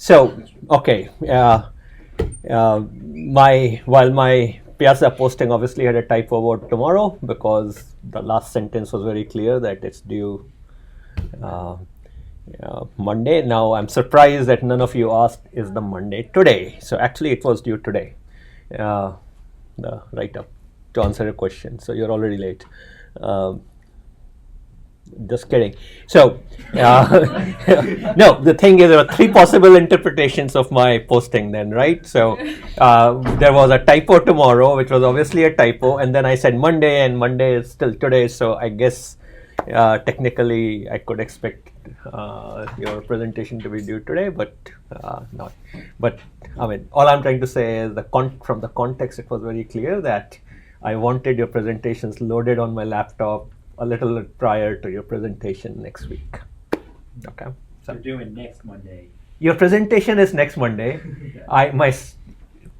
So, okay, while my Piazza posting obviously had a typo about tomorrow because the last sentence was very clear that it's due Monday. Now I'm surprised that none of you asked, is the Monday today? So actually it was due today, the write-up, to answer your question. So you're already late. Just kidding. So, no, the thing is, there are three possible interpretations of my posting then, right? So, there was a typo tomorrow, which was obviously a typo, and then I said Monday, and Monday is still today, so I guess technically I could expect your presentation to be due today, but not. But, I mean, all I'm trying to say is from the context, it was very clear that I wanted your presentations loaded on my laptop a little prior to your presentation next week. Okay. So you're doing next Monday. Your presentation is next Monday. Yeah. My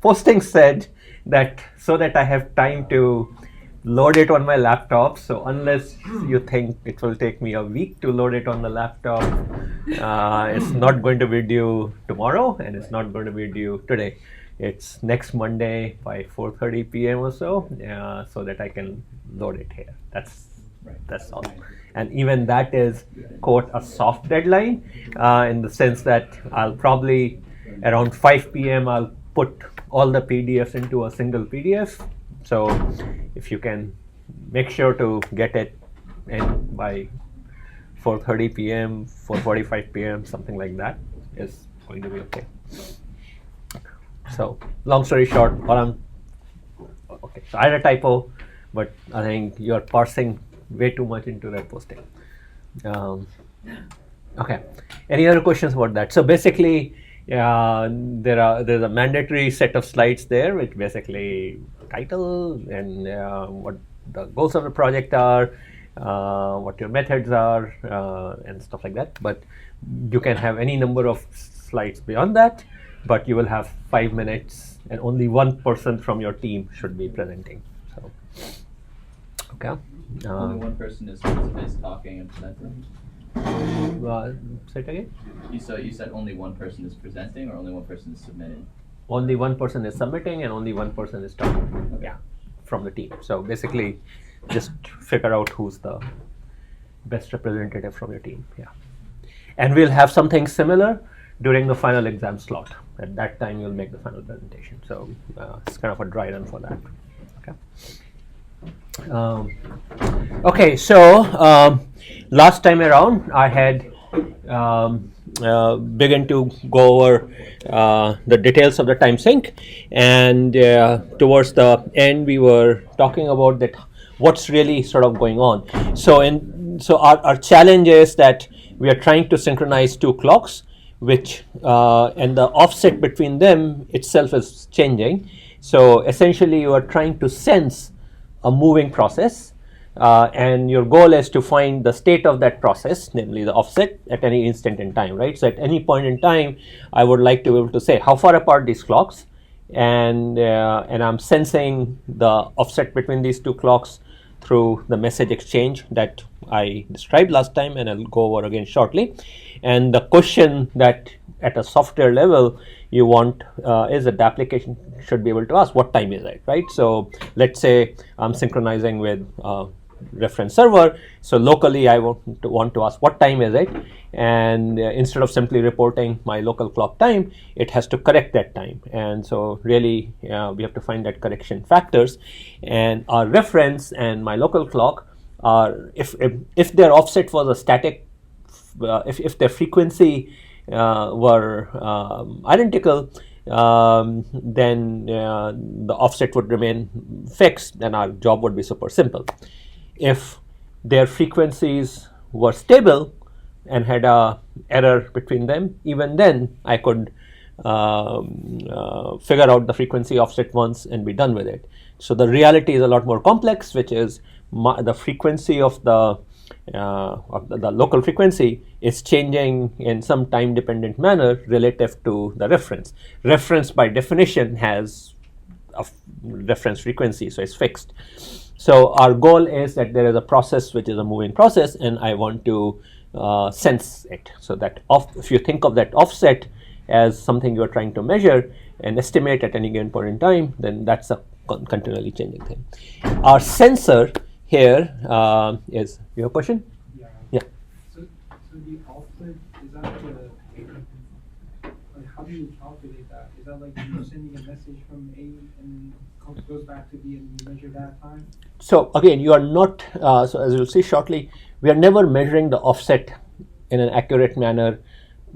posting said that so that I have time to load it on my laptop. So unless you think it will take me a week to load it on the laptop, it's not going to be due tomorrow, and it's not going to be due today. It's next Monday by 4:30 p.m. or so, so that I can load it here. That's all. And even that is, quote, a soft deadline in the sense that I'll probably around 5 p.m. I'll put all the PDFs into a single PDF. So if you can make sure to get it in by 4:30 p.m., 4:45 p.m., something like that is going to be okay. So long story short, okay. So I had a typo, but I think you're parsing way too much into that posting. Okay. Any other questions about that? So basically, there's a mandatory set of slides there, which basically title and what the goals of the project are, what your methods are, and stuff like that. But you can have any number of slides beyond that, but you will have 5 minutes, and only one person from your team should be presenting. So, okay. Only one person is talking and presenting. Say it again. You said only one person is presenting, or only one person is submitting? Only one person is submitting, and only one person is talking. Okay. Yeah, from the team. So basically, just figure out who's the best representative from your team. Yeah, and we'll have something similar during the final exam slot. At that time, you'll make the final presentation. So it's kind of a dry run for that. Okay. Okay, so last time around I had begun to go over the details of the time sync, and towards the end we were talking about that what's really sort of going on. So our challenge is that we are trying to synchronize two clocks, which and the offset between them itself is changing. So essentially you are trying to sense a moving process, and your goal is to find the state of that process, namely the offset, at any instant in time, right? So at any point in time, I would like to be able to say how far apart these clocks, and I'm sensing the offset between these two clocks through the message exchange that I described last time, and I'll go over again shortly. And the question that at a software level you want is that the application should be able to ask what time is it, right? So let's say I'm synchronizing with reference server. So locally I want to ask what time is it, and instead of simply reporting my local clock time, it has to correct that time. And so really we have to find that correction factors, and our reference and my local clock are, if their offset was a static, if their frequency were identical, then the offset would remain fixed, then our job would be super simple. If their frequencies were stable and had a error between them, even then I could figure out the frequency offset once and be done with it. So the reality is a lot more complex, which is the frequency of the local frequency is changing in some time dependent manner relative to the reference. Reference by definition has a reference frequency, so it's fixed. So our goal is that there is a process which is a moving process, and I want to sense it. So that if you think of that offset as something you're trying to measure and estimate at any given point in time, then that's a continually changing thing. Our sensor here is, you have a question? Yeah. Yeah. So the offset, is that like how do you calculate that? Is that like you're sending a message from A and goes back to B and you measure that time? So again, you are not, so as you'll see shortly, we are never measuring the offset in an accurate manner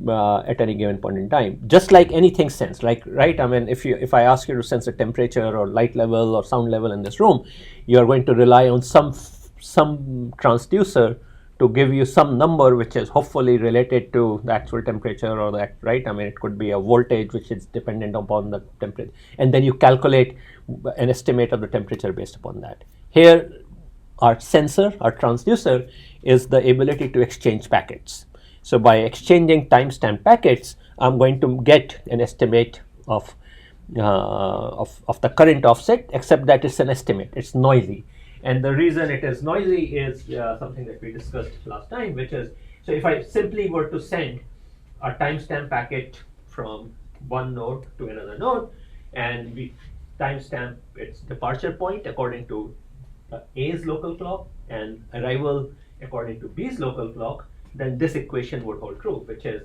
at any given point in time. Just like anything sensed, like, right? I mean, if I ask you to sense a temperature or light level or sound level in this room, you are going to rely on some transducer to give you some number which is hopefully related to the actual temperature or that, right? I mean, it could be a voltage which is dependent upon the temperature, and then you calculate an estimate of the temperature based upon that. Here, our sensor, our transducer, is the ability to exchange packets. So by exchanging timestamp packets, I'm going to get an estimate of the current offset, except that it's an estimate, it's noisy. And the reason it is noisy is something that we discussed last time, which is, so if I simply were to send a timestamp packet from one node to another node, and we timestamp its departure point according to A's local clock and arrival according to B's local clock, then this equation would hold true, which is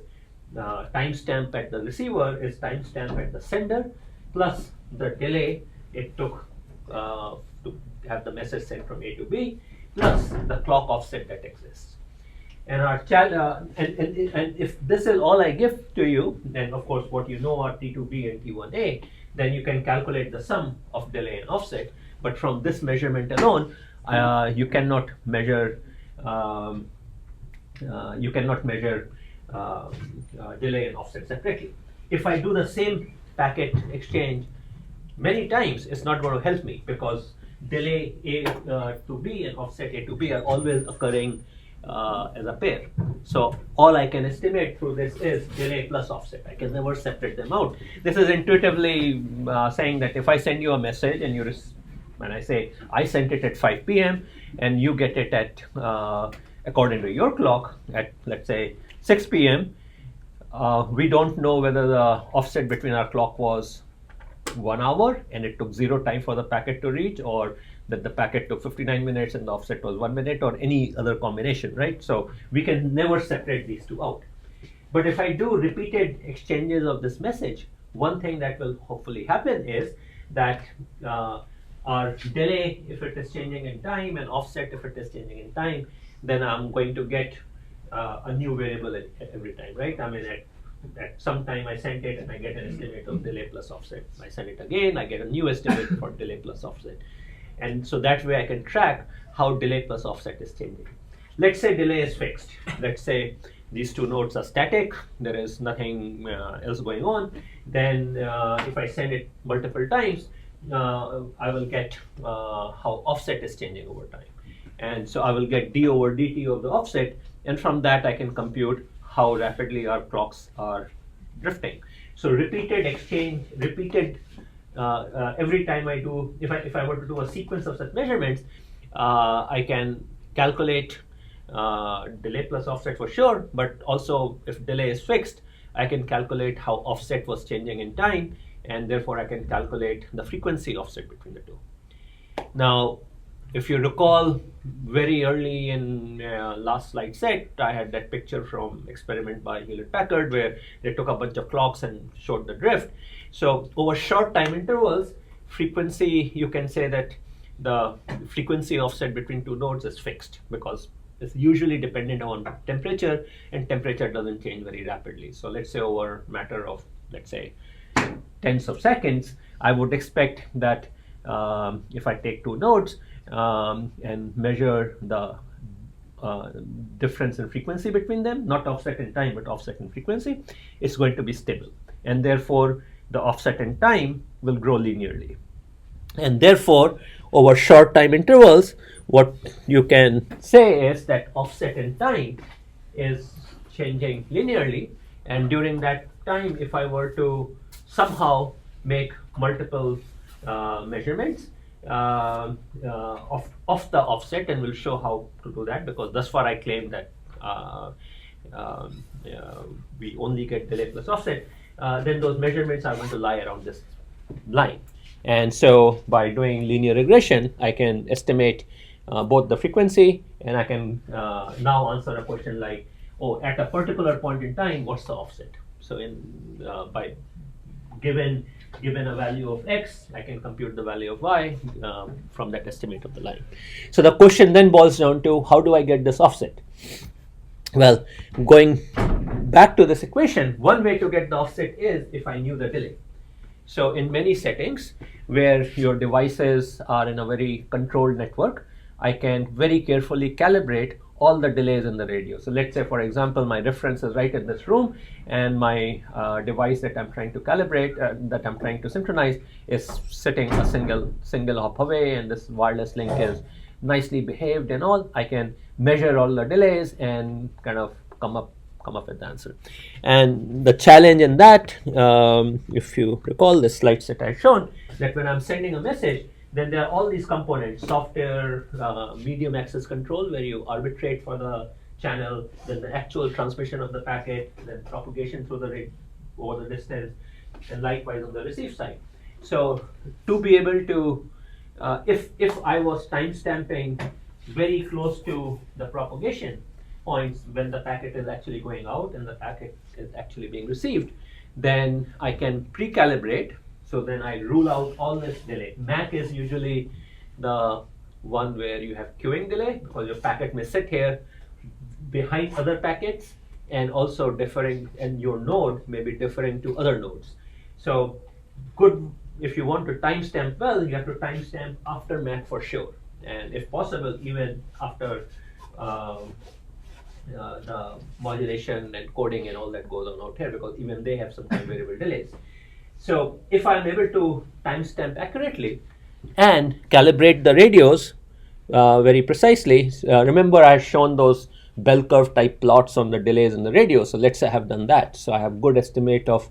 timestamp at the receiver is timestamp at the sender plus the delay it took to have the message sent from A to B plus the clock offset that exists. And our and if this is all I give to you, then of course what you know are T2B and T1A, then you can calculate the sum of delay and offset. But from this measurement alone, you cannot measure delay and offset separately. If I do the same packet exchange many times, it's not going to help me because delay A to B and offset A to B are always occurring as a pair. So all I can estimate through this is delay plus offset. I can never separate them out. This is intuitively saying that if I send you a message and you when I say I sent it at 5 p.m. and you get it at according to your clock at, let's say, 6 p.m., we don't know whether the offset between our clock was 1 hour and it took 0 time for the packet to reach, or that the packet took 59 minutes and the offset was 1 minute, or any other combination, right? So we can never separate these two out. But if I do repeated exchanges of this message, one thing that will hopefully happen is that our delay, if it is changing in time, and offset, if it is changing in time, then I'm going to get a new variable every time, right? I mean, at some time I sent it and I get an estimate of delay plus offset. I send it again, I get a new estimate for delay plus offset. And so that way I can track how delay plus offset is changing. Let's say delay is fixed. Let's say these two nodes are static, there is nothing else going on. Then if I send it multiple times, I will get how offset is changing over time. And so I will get d over dt of the offset, and from that I can compute how rapidly our clocks are drifting. So repeated exchange, every time I do, if I were to do a sequence of such measurements, I can calculate delay plus offset for sure, but also if delay is fixed, I can calculate how offset was changing in time, and therefore I can calculate the frequency offset between the two. Now, if you recall, very early in last slide set, I had that picture from experiment by Hewlett-Packard where they took a bunch of clocks and showed the drift. So over short time intervals, frequency, you can say that the frequency offset between two nodes is fixed because it's usually dependent on temperature, and temperature doesn't change very rapidly. So let's say over a matter of, let's say, tens of seconds, I would expect that if I take two nodes and measure the difference in frequency between them, not offset in time, but offset in frequency, it's going to be stable. And therefore, the offset in time will grow linearly. And therefore, over short time intervals, what you can say is that offset in time is changing linearly. And during that time, if I were to somehow make multiple measurements of the offset, and we'll show how to do that, because thus far I claim that we only get delay plus offset. then those measurements are going to lie around this line. And so by doing linear regression, I can estimate both the frequency, and I can now answer a question like, oh, at a particular point in time, what's the offset? So by given a value of x, I can compute the value of y from that estimate of the line. So the question then boils down to, how do I get this offset? Well, going back to this equation, one way to get the offset is if I knew the delay. So in many settings where your devices are in a very controlled network, I can very carefully calibrate all the delays in the radio. So let's say, for example, my reference is right in this room, and my device that I'm trying to calibrate, that I'm trying to synchronize, is sitting a single hop away, and this wireless link is nicely behaved and all. I can measure all the delays and kind of come up with the answer. And the challenge in that, if you recall the slides that I've shown, that when I'm sending a message, then there are all these components: software, medium access control, where you arbitrate for the channel, then the actual transmission of the packet, then propagation through the rate over the distance, and likewise on the receive side. So to be able to, if I was timestamping very close to the propagation points when the packet is actually going out and the packet is actually being received, then I can pre-calibrate. So then I rule out all this delay. MAC is usually the one where you have queuing delay, because your packet may sit here behind other packets, and also differing, and your node may be differing to other nodes. So good, if you want to timestamp well, you have to timestamp after MAC for sure, and if possible even after the modulation and coding and all that goes on out here, because even they have some time variable delays. So if I'm able to timestamp accurately and calibrate the radios very precisely, remember I've shown those bell curve type plots on the delays in the radio. So let's say I have done that. So I have good estimate of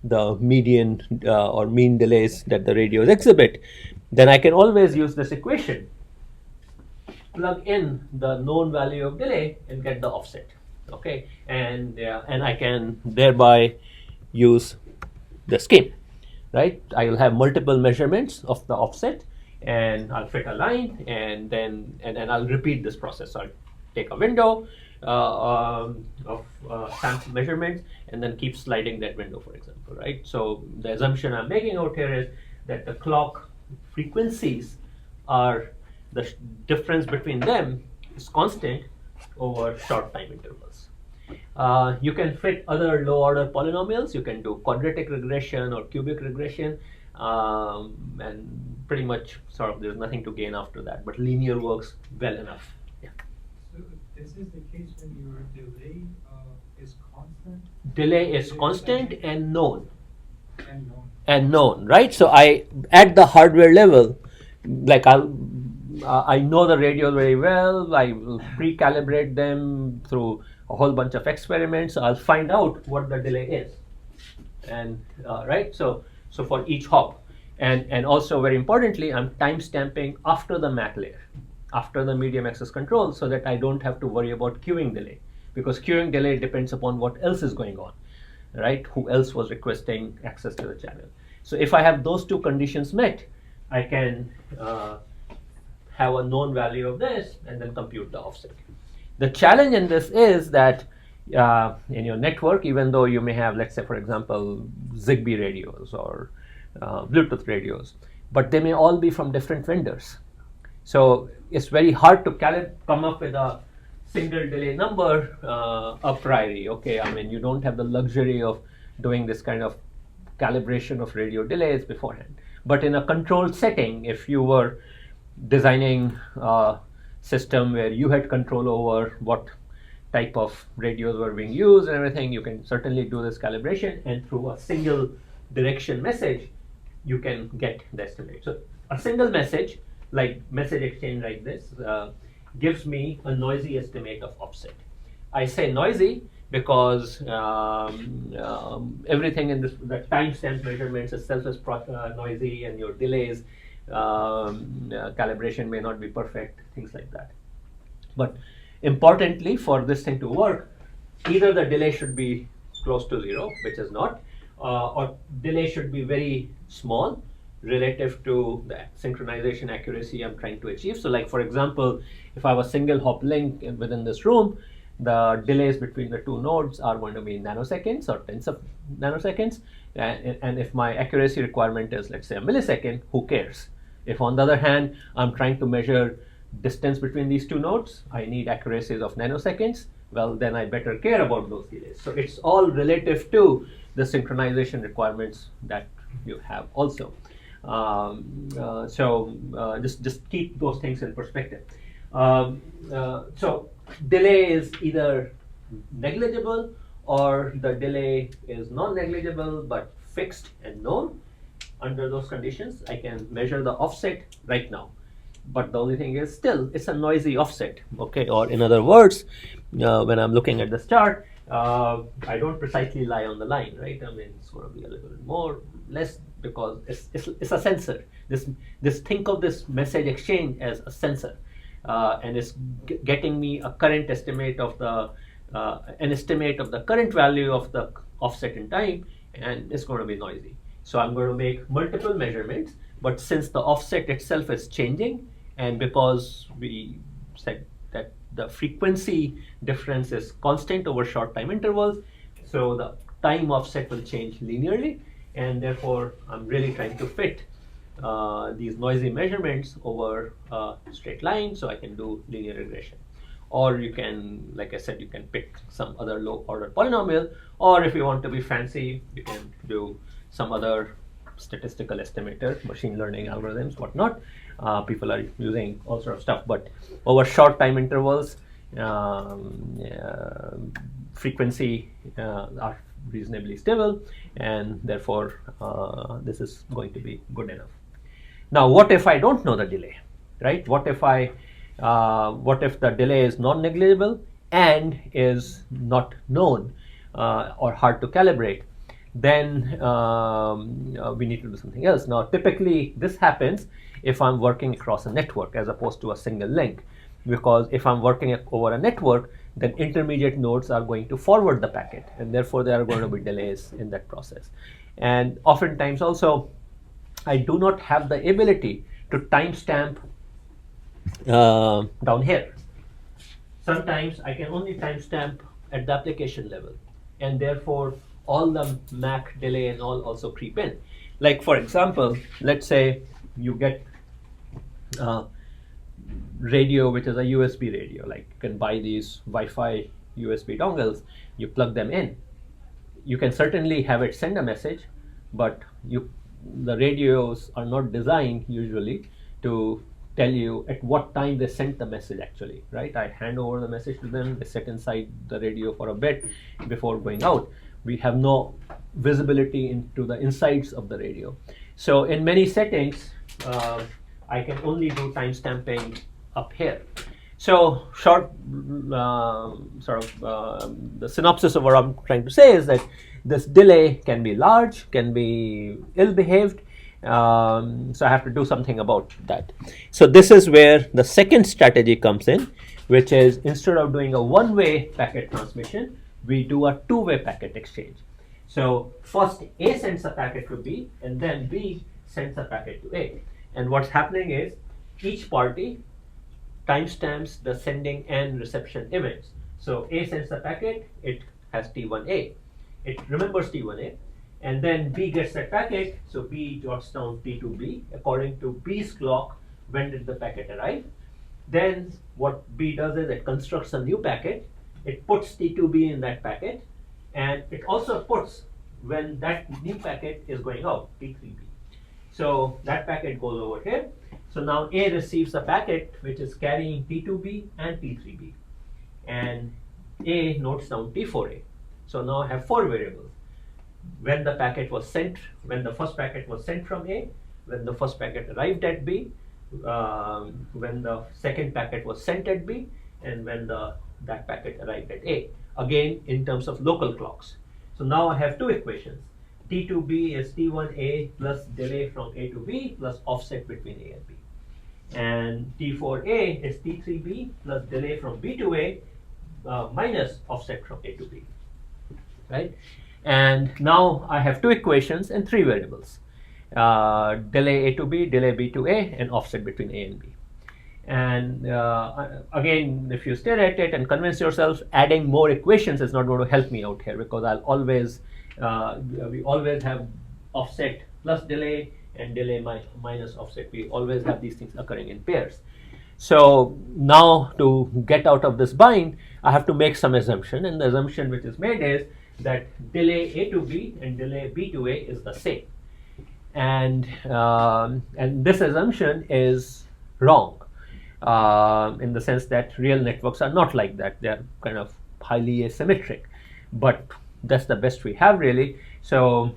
the median or mean delays that the radios exhibit. Then I can always use this equation, plug in the known value of delay, and get the offset. Okay, and I can thereby use the scheme, right? I will have multiple measurements of the offset, and I'll fit a line, and then I'll repeat this process. So I'll take a window of sample measurements, and then keep sliding that window, for example, right? So the assumption I'm making out here is that the clock frequencies are, the difference between them is constant over short time intervals. You can fit other low order polynomials. You can do quadratic regression or cubic regression, and pretty much sort of there's nothing to gain after that, but linear works well enough. Yeah. So this is the case when your delay is constant? Delay is constant and known. And known. And known, right? So I, at the hardware level, like I know the radios very well. I will pre-calibrate them through a whole bunch of experiments. I'll find out what the delay is, and right. So for each hop, and also very importantly, I'm timestamping after the MAC layer, after the medium access control, so that I don't have to worry about queuing delay, because queuing delay depends upon what else is going on, right? Who else was requesting access to the channel. So if I have those two conditions met, I can have a known value of this and then compute the offset. The challenge in this is that in your network, even though you may have, let's say, for example, Zigbee radios or Bluetooth radios, but they may all be from different vendors. So it's very hard to come up with a single delay number a priori. Okay, I mean, you don't have the luxury of doing this kind of calibration of radio delays beforehand. But in a controlled setting, if you were designing a system where you had control over what type of radios were being used and everything, you can certainly do this calibration, and through a single direction message, you can get the estimate. So a single message, like message exchange like this, gives me a noisy estimate of offset. I say noisy because everything in this, the timestamp measurements itself is noisy, and your delays, calibration may not be perfect, things like that. But importantly, for this thing to work, either the delay should be close to zero, which is not, or delay should be very small relative to the synchronization accuracy I'm trying to achieve. So like for example, if I have a single hop link within this room, the delays between the two nodes are going to be nanoseconds or tens of nanoseconds. And if my accuracy requirement is, let's say, a millisecond, who cares? If on the other hand, I'm trying to measure distance between these two nodes, I need accuracies of nanoseconds, well, then I better care about those delays. So it's all relative to the synchronization requirements that you have also. Just keep those things in perspective. So delay is either negligible or the delay is non-negligible but fixed and known. Under those conditions, I can measure the offset right now. But the only thing is still it's a noisy offset, okay? Or in other words, when I'm looking at this chart, I don't precisely lie on the line, right? I mean, it's going to be a little bit more, less, because it's a sensor. Think of this message exchange as a sensor, and it's getting me a current estimate of the an estimate of the current value of the offset in time, and it's going to be noisy. So I'm going to make multiple measurements, but since the offset itself is changing, and because we said that the frequency difference is constant over short time intervals, so the time offset will change linearly, and therefore I'm really trying to fit these noisy measurements over a straight line, so I can do linear regression. Or you can, like I said, you can pick some other low order polynomial, or if you want to be fancy, you can do some other statistical estimator, machine learning algorithms, whatnot. People are using all sorts of stuff, but over short time intervals, frequency are reasonably stable, and therefore this is going to be good enough. Now, what if I don't know the delay, right? What if the delay is non-negligible and is not known or hard to calibrate? Then we need to do something else. Now, typically this happens if I'm working across a network as opposed to a single link, because if I'm working over a network, then intermediate nodes are going to forward the packet, and therefore there are going to be delays in that process. And oftentimes also, I do not have the ability to timestamp down here. Sometimes I can only timestamp at the application level, and therefore all the MAC delay and all also creep in. Like for example, let's say you get radio which is a USB radio, like you can buy these Wi-Fi USB dongles, you plug them in. You can certainly have it send a message, but the radios are not designed usually to tell you at what time they sent the message actually, right? I hand over the message to them, they sit inside the radio for a bit before going out. We have no visibility into the insides of the radio. So in many settings, I can only do timestamping up here. So the synopsis of what I'm trying to say is that this delay can be large, can be ill-behaved, so I have to do something about that. So this is where the second strategy comes in, which is instead of doing a one-way packet transmission, we do a two-way packet exchange. So first A sends a packet to B, and then B sends a packet to A. And what's happening is each party timestamps the sending and reception events. So A sends a packet, it has T1A. It remembers T1A, and then B gets that packet, so B jots down T2B according to B's clock. When did the packet arrive? Then what B does is it constructs a new packet, it puts T2B in that packet, and it also puts when that new packet is going out, T3B. So that packet goes over here. So now A receives a packet which is carrying T2B and T3B, and A notes down T4A. So now I have four variables. When the packet was sent, when the first packet was sent from A, when the first packet arrived at B, when the second packet was sent at B, and when that packet arrived at A. Again, in terms of local clocks. So now I have two equations. T2B is T1A plus delay from A to B plus offset between A and B. And T4A is T3B plus delay from B to A minus offset from A to B. Right? And now I have two equations and three variables. Delay A to B, delay B to A, and offset between A and B. And again, if you stare at it and convince yourself, adding more equations is not going to help me out here, because I'll always, we always have offset plus delay and delay minus offset. We always have these things occurring in pairs. So now to get out of this bind, I have to make some assumption, and the assumption which is made is that delay A to B and delay B to A is the same. And this assumption is wrong, in the sense that real networks are not like that. They are kind of highly asymmetric, but that's the best we have, really. So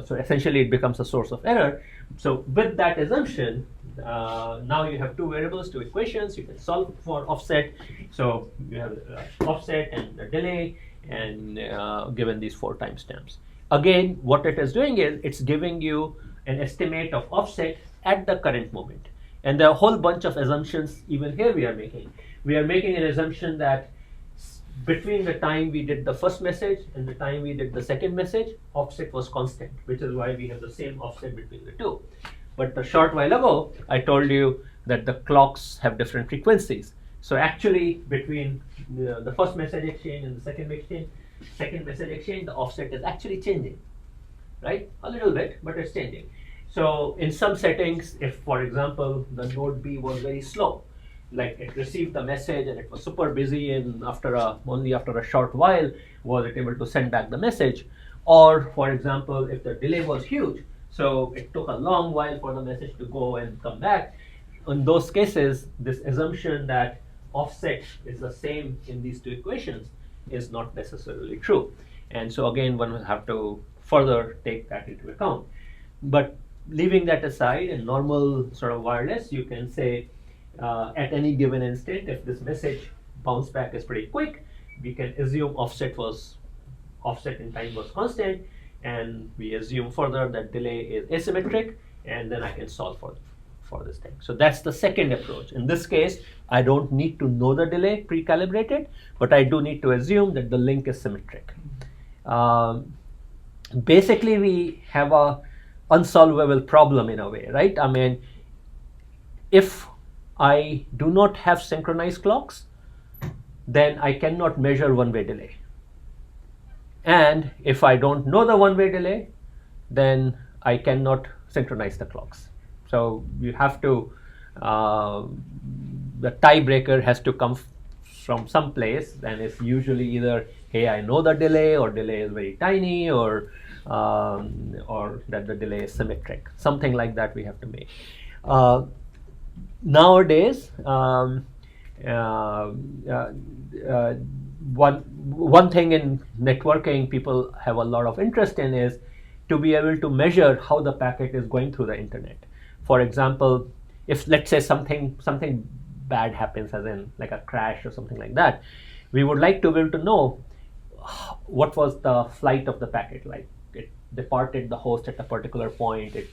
so essentially it becomes a source of error. So with that assumption, now you have two variables, two equations. You can solve for offset. So you have offset and a delay, and given these 4 timestamps. Again, what it is doing is it's giving you an estimate of offset at the current moment. And there are a whole bunch of assumptions even here we are making. We are making an assumption that between the time we did the first message and the time we did the second message, offset was constant, which is why we have the same offset between the two. But a short while ago, I told you that the clocks have different frequencies. So actually, between the first message exchange and the second message exchange, the offset is actually changing, right? A little bit, but it's changing. So in some settings, if, for example, the node B was very slow, like it received the message and it was super busy, and only after a short while was it able to send back the message. Or, for example, if the delay was huge, so it took a long while for the message to go and come back. In those cases, this assumption that offset is the same in these two equations is not necessarily true. And so again, one will have to further take that into account. But leaving that aside, in normal sort of wireless, you can say at any given instant, if this message bounce back is pretty quick, we can assume offset in time was constant, and we assume further that delay is asymmetric, and then I can solve for this thing. So that's the second approach. In this case, I don't need to know the delay pre-calibrated, but I do need to assume that the link is symmetric. Basically, we have a unsolvable problem in a way, right? I mean, if I do not have synchronized clocks, then I cannot measure one-way delay. And if I don't know the one-way delay, then I cannot synchronize the clocks. So you have to, the tiebreaker has to come from some place, and it's usually either, hey, I know the delay, or delay is very tiny, or that the delay is symmetric. Something like that we have to make. Nowadays, one thing in networking people have a lot of interest in is to be able to measure how the packet is going through the internet. For example, if let's say something bad happens, as in like a crash or something like that, we would like to be able to know what was the flight of the packet. Like, it departed the host at a particular point, it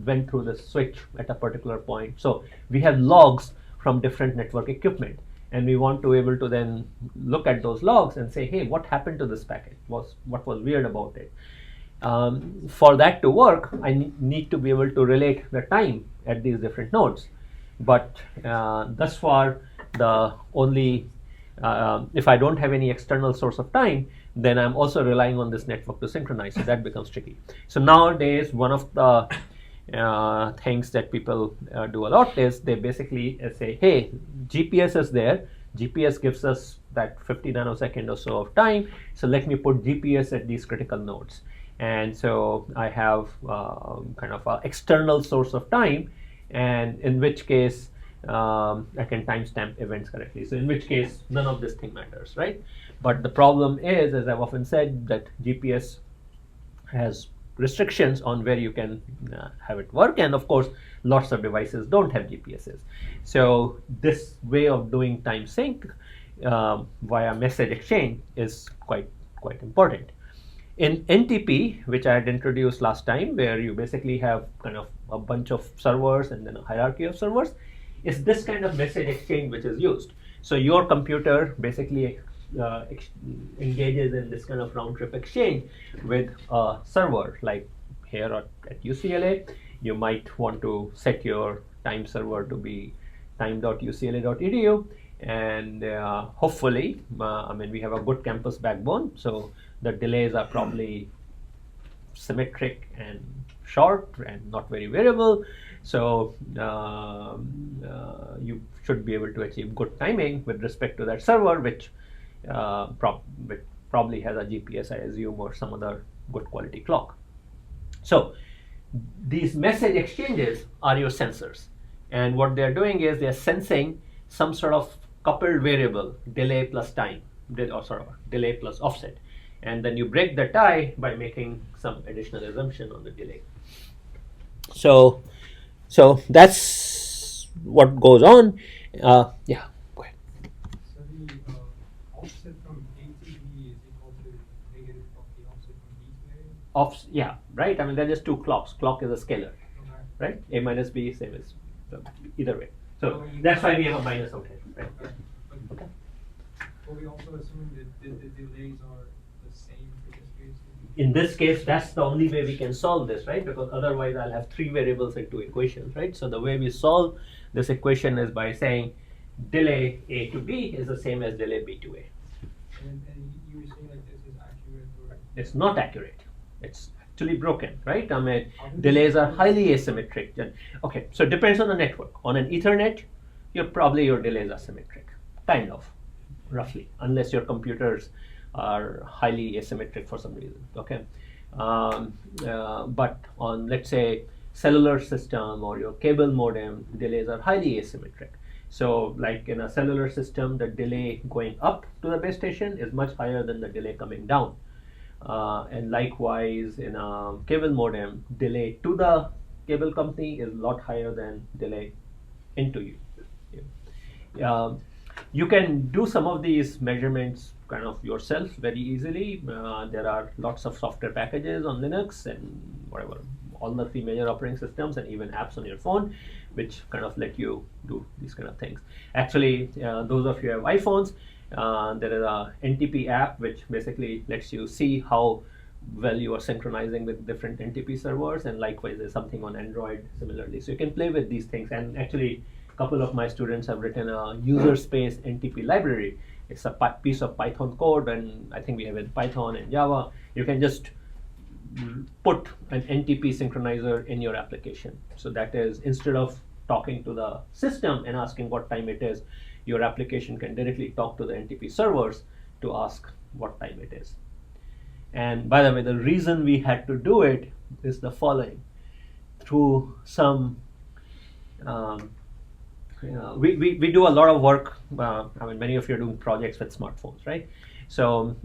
went through the switch at a particular point. So we have logs from different network equipment, and we want to be able to then look at those logs and say, hey, what happened to this packet? What was weird about it? For that to work, I need to be able to relate the time at these different nodes. But thus far, the only if I don't have any external source of time, then I'm also relying on this network to synchronize. So that becomes tricky. So nowadays, one of the things that people do a lot is they basically say, hey, GPS is there. GPS gives us that 50 nanosecond or so of time. So let me put GPS at these critical nodes. And so I have kind of an external source of time, and in which case I can timestamp events correctly. So in which case none of this thing matters, right? But the problem is, as I've often said, that GPS has restrictions on where you can have it work, and of course lots of devices don't have GPSs. So this way of doing time sync via message exchange is quite important. In NTP, which I had introduced last time, where you basically have kind of a bunch of servers and then a hierarchy of servers, is this kind of message exchange which is used. So your computer basically engages in this kind of round trip exchange with a server, like here at UCLA, you might want to set your time server to be time.ucla.edu, and hopefully, we have a good campus backbone, so the delays are probably symmetric and short and not very variable. So you should be able to achieve good timing with respect to that server, which probably has a GPS, I assume, or some other good quality clock. So these message exchanges are your sensors, and what they're doing is they're sensing some sort of coupled variable, delay plus time, delay plus offset, and then you break the tie by making some additional assumption on the delay. So that's what goes on. Yeah, go ahead. So the offset from A to B is equal to negative of the offset from B to A? Yeah, right. They're just two clocks. Clock is a scalar, Okay. right? A minus B, same as either way. So that's why we have a minus out here, right? Okay. Okay. But we also assuming that the delays are the same for this case? In this case, that's the only way we can solve this, right? Because otherwise I'll have three variables and two equations, right? So the way we solve this equation is by saying delay A to B is the same as delay B to A. And you were saying like this is accurate or? It's not accurate. It's actually broken, right? Delays are highly asymmetric. Okay, so it depends on the network. On an Ethernet, your delays are symmetric, kind of, roughly, unless your computers are highly asymmetric for some reason. Okay, but on, let's say, cellular system or your cable modem, delays are highly asymmetric. So like in a cellular system, the delay going up to the base station is much higher than the delay coming down. And likewise, in a cable modem, delay to the cable company is a lot higher than delay into you. You can do some of these measurements kind of yourself very easily. There are lots of software packages on Linux and whatever, all the three major operating systems, and even apps on your phone, which kind of let you do these kind of things. Actually, those of you who have iPhones, there is a NTP app which basically lets you see how well you are synchronizing with different NTP servers, and likewise there's something on Android similarly. So you can play with these things, and actually a couple of my students have written a user space NTP library. It's a piece of Python code, and I think we have it in Python and Java. You can just put an NTP synchronizer in your application. So that is, instead of talking to the system and asking what time it is, your application can directly talk to the NTP servers to ask what time it is. And by the way, the reason we had to do it is the following. Through some, we do a lot of work. Many of you are doing projects with smartphones, right? So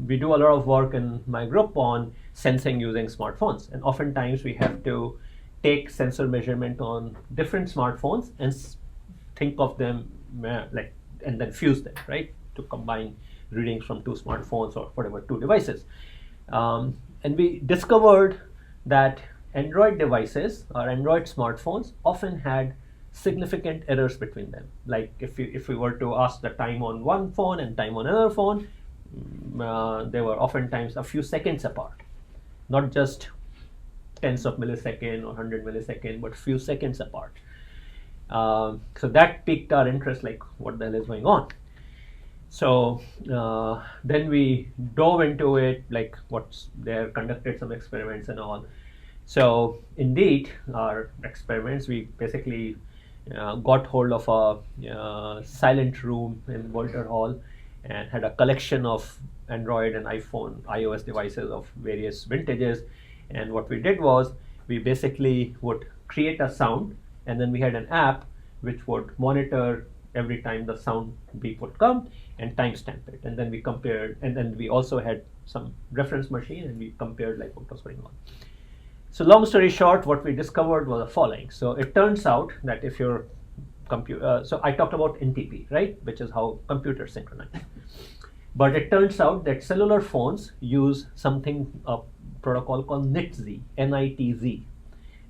we do a lot of work in my group on sensing using smartphones. And oftentimes we have to take sensor measurement on different smartphones and think of them and then fuse them, right, to combine readings from two smartphones or whatever, two devices. And we discovered that Android devices or Android smartphones often had significant errors between them. Like if we were to ask the time on one phone and time on another phone, they were oftentimes a few seconds apart, not just tens of milliseconds or 100 milliseconds, but few seconds apart. So that piqued our interest, like what the hell is going on. So then we dove into it, like what's there, conducted some experiments and all. So indeed, our experiments, we basically got hold of a silent room in Walter Hall and had a collection of Android and iOS devices of various vintages. And what we did was we basically would create a sound, and then we had an app which would monitor every time the sound beep would come and timestamp it. And then we compared, and then we also had some reference machine, and we compared like what was going on. So long story short, what we discovered was the following. So it turns out that if your computer, so I talked about NTP, right, which is how computers synchronize. But it turns out that cellular phones use something, a protocol called NITZ, N-I-T-Z.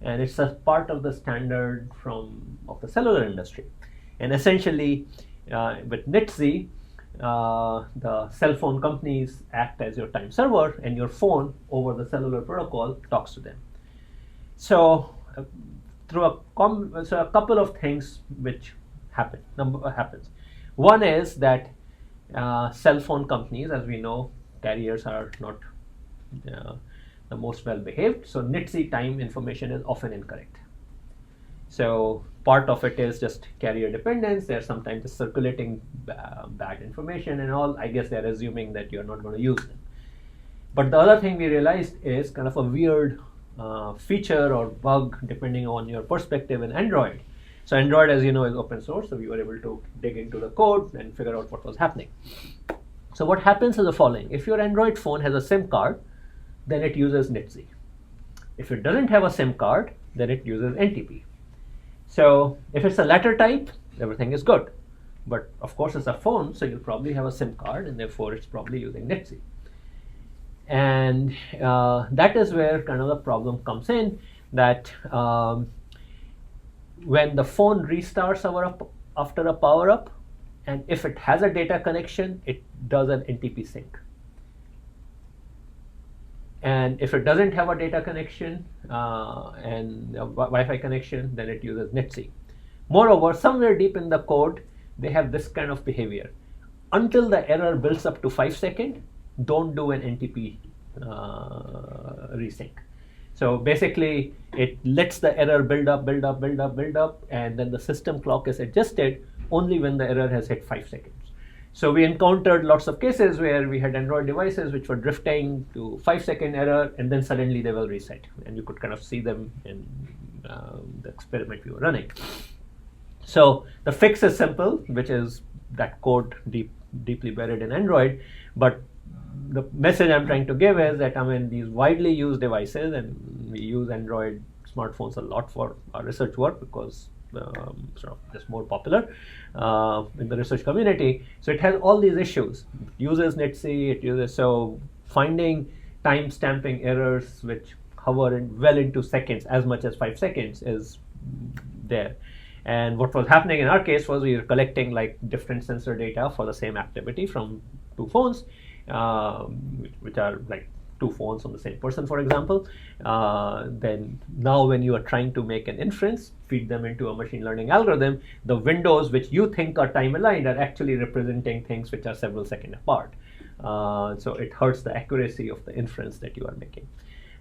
And it's a part of the standard of the cellular industry. And essentially, with NITZ, the cell phone companies act as your time server, and your phone over the cellular protocol talks to them. So through a couple of things which happens. One is that cell phone companies, as we know, carriers are not the most well behaved, so NITC time information is often incorrect. So part of it is just carrier dependence. They're sometimes just circulating bad information and all. I guess they're assuming that you're not going to use them. But the other thing we realized is kind of a weird feature or bug depending on your perspective in Android. So Android, as you know, is open source, so we were able to dig into the code and figure out what was happening. So what happens is the following. If your Android phone has a SIM card, then it uses NITC. If it doesn't have a SIM card, then it uses NTP. So if it's a latter type, everything is good. But of course it's a phone, so you'll probably have a SIM card, and therefore it's probably using NITC. And that is where kind of the problem comes in, that when the phone restarts after a power up, and if it has a data connection, it does an NTP sync. And if it doesn't have a data connection and a Wi-Fi connection, then it uses NITC. Moreover, somewhere deep in the code, they have this kind of behavior. Until the error builds up to 5 seconds, don't do an NTP resync. So basically, it lets the error build up, and then the system clock is adjusted only when the error has hit 5 seconds. So we encountered lots of cases where we had Android devices which were drifting to 5-second error, and then suddenly they will reset, and you could kind of see them in the experiment we were running. So the fix is simple, which is that code deeply buried in Android. But the message I'm trying to give is that, I mean, these widely used devices, and we use Android smartphones a lot for our research work because sort of just more popular in the research community. So it has all these issues. It uses NITC, it uses, so finding time stamping errors which hover well into seconds, as much as 5 seconds, is there. And what was happening in our case was we were collecting like different sensor data for the same activity from 2 phones, which are like 2 phones on the same person, for example. Then now when you are trying to make an inference, feed them into a machine learning algorithm, the windows which you think are time aligned are actually representing things which are several seconds apart. So it hurts the accuracy of the inference that you are making.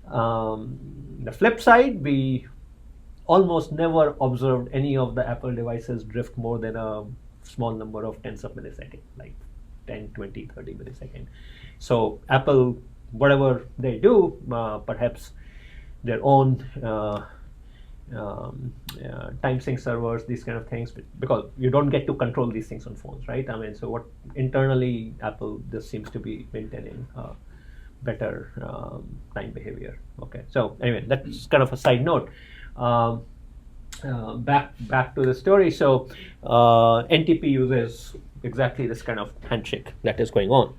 The flip side, we almost never observed any of the Apple devices drift more than a small number of tens of milliseconds, like 10, 20, 30 milliseconds. So Apple, whatever they do, perhaps their own time sync servers, these kind of things, because you don't get to control these things on phones, right? I mean, so what internally Apple just seems to be maintaining better time behavior. Okay, so anyway, that's kind of a side note. Back to the story. So NTP uses exactly this kind of handshake that is going on.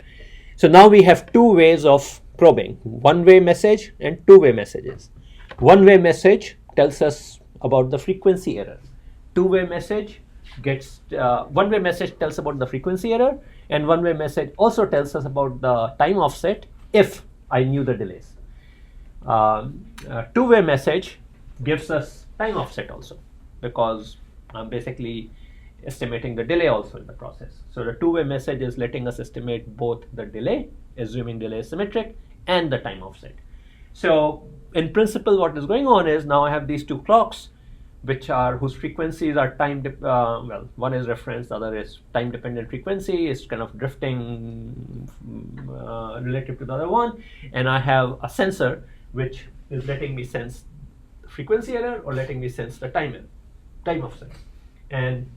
So now we have 2 ways of probing: one-way message and 2-way messages. One-way message tells us about the frequency error. Two-way message gets one-way message tells about the frequency error, and one-way message also tells us about the time offset if I knew the delays. Two-way message gives us time offset also, because I'm basically estimating the delay also in the process. So the two-way message is letting us estimate both the delay, assuming delay is symmetric, and the time offset. So in principle, what is going on is now I have these 2 clocks whose frequencies are well, one is reference, the other is time dependent frequency. It's kind of drifting relative to the other one, and I have a sensor which is letting me sense the frequency error or letting me sense the time offset. And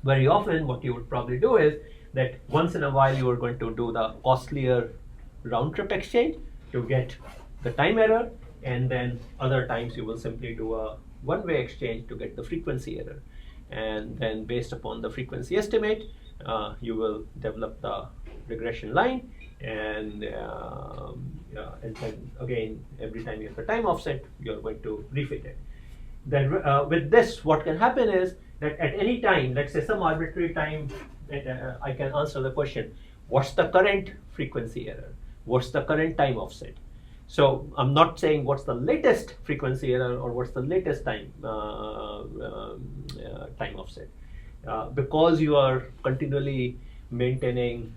very often what you would probably do is that once in a while you are going to do the costlier round trip exchange to get the time error, and then other times you will simply do a one-way exchange to get the frequency error. And then based upon the frequency estimate, you will develop the regression line, and then again, every time you have the time offset, you're going to refit it. then with this, what can happen is that at any time, let's say some arbitrary time, I can answer the question, what's the current frequency error? What's the current time offset? So I'm not saying what's the latest frequency error or what's the latest time time offset, because you are continually maintaining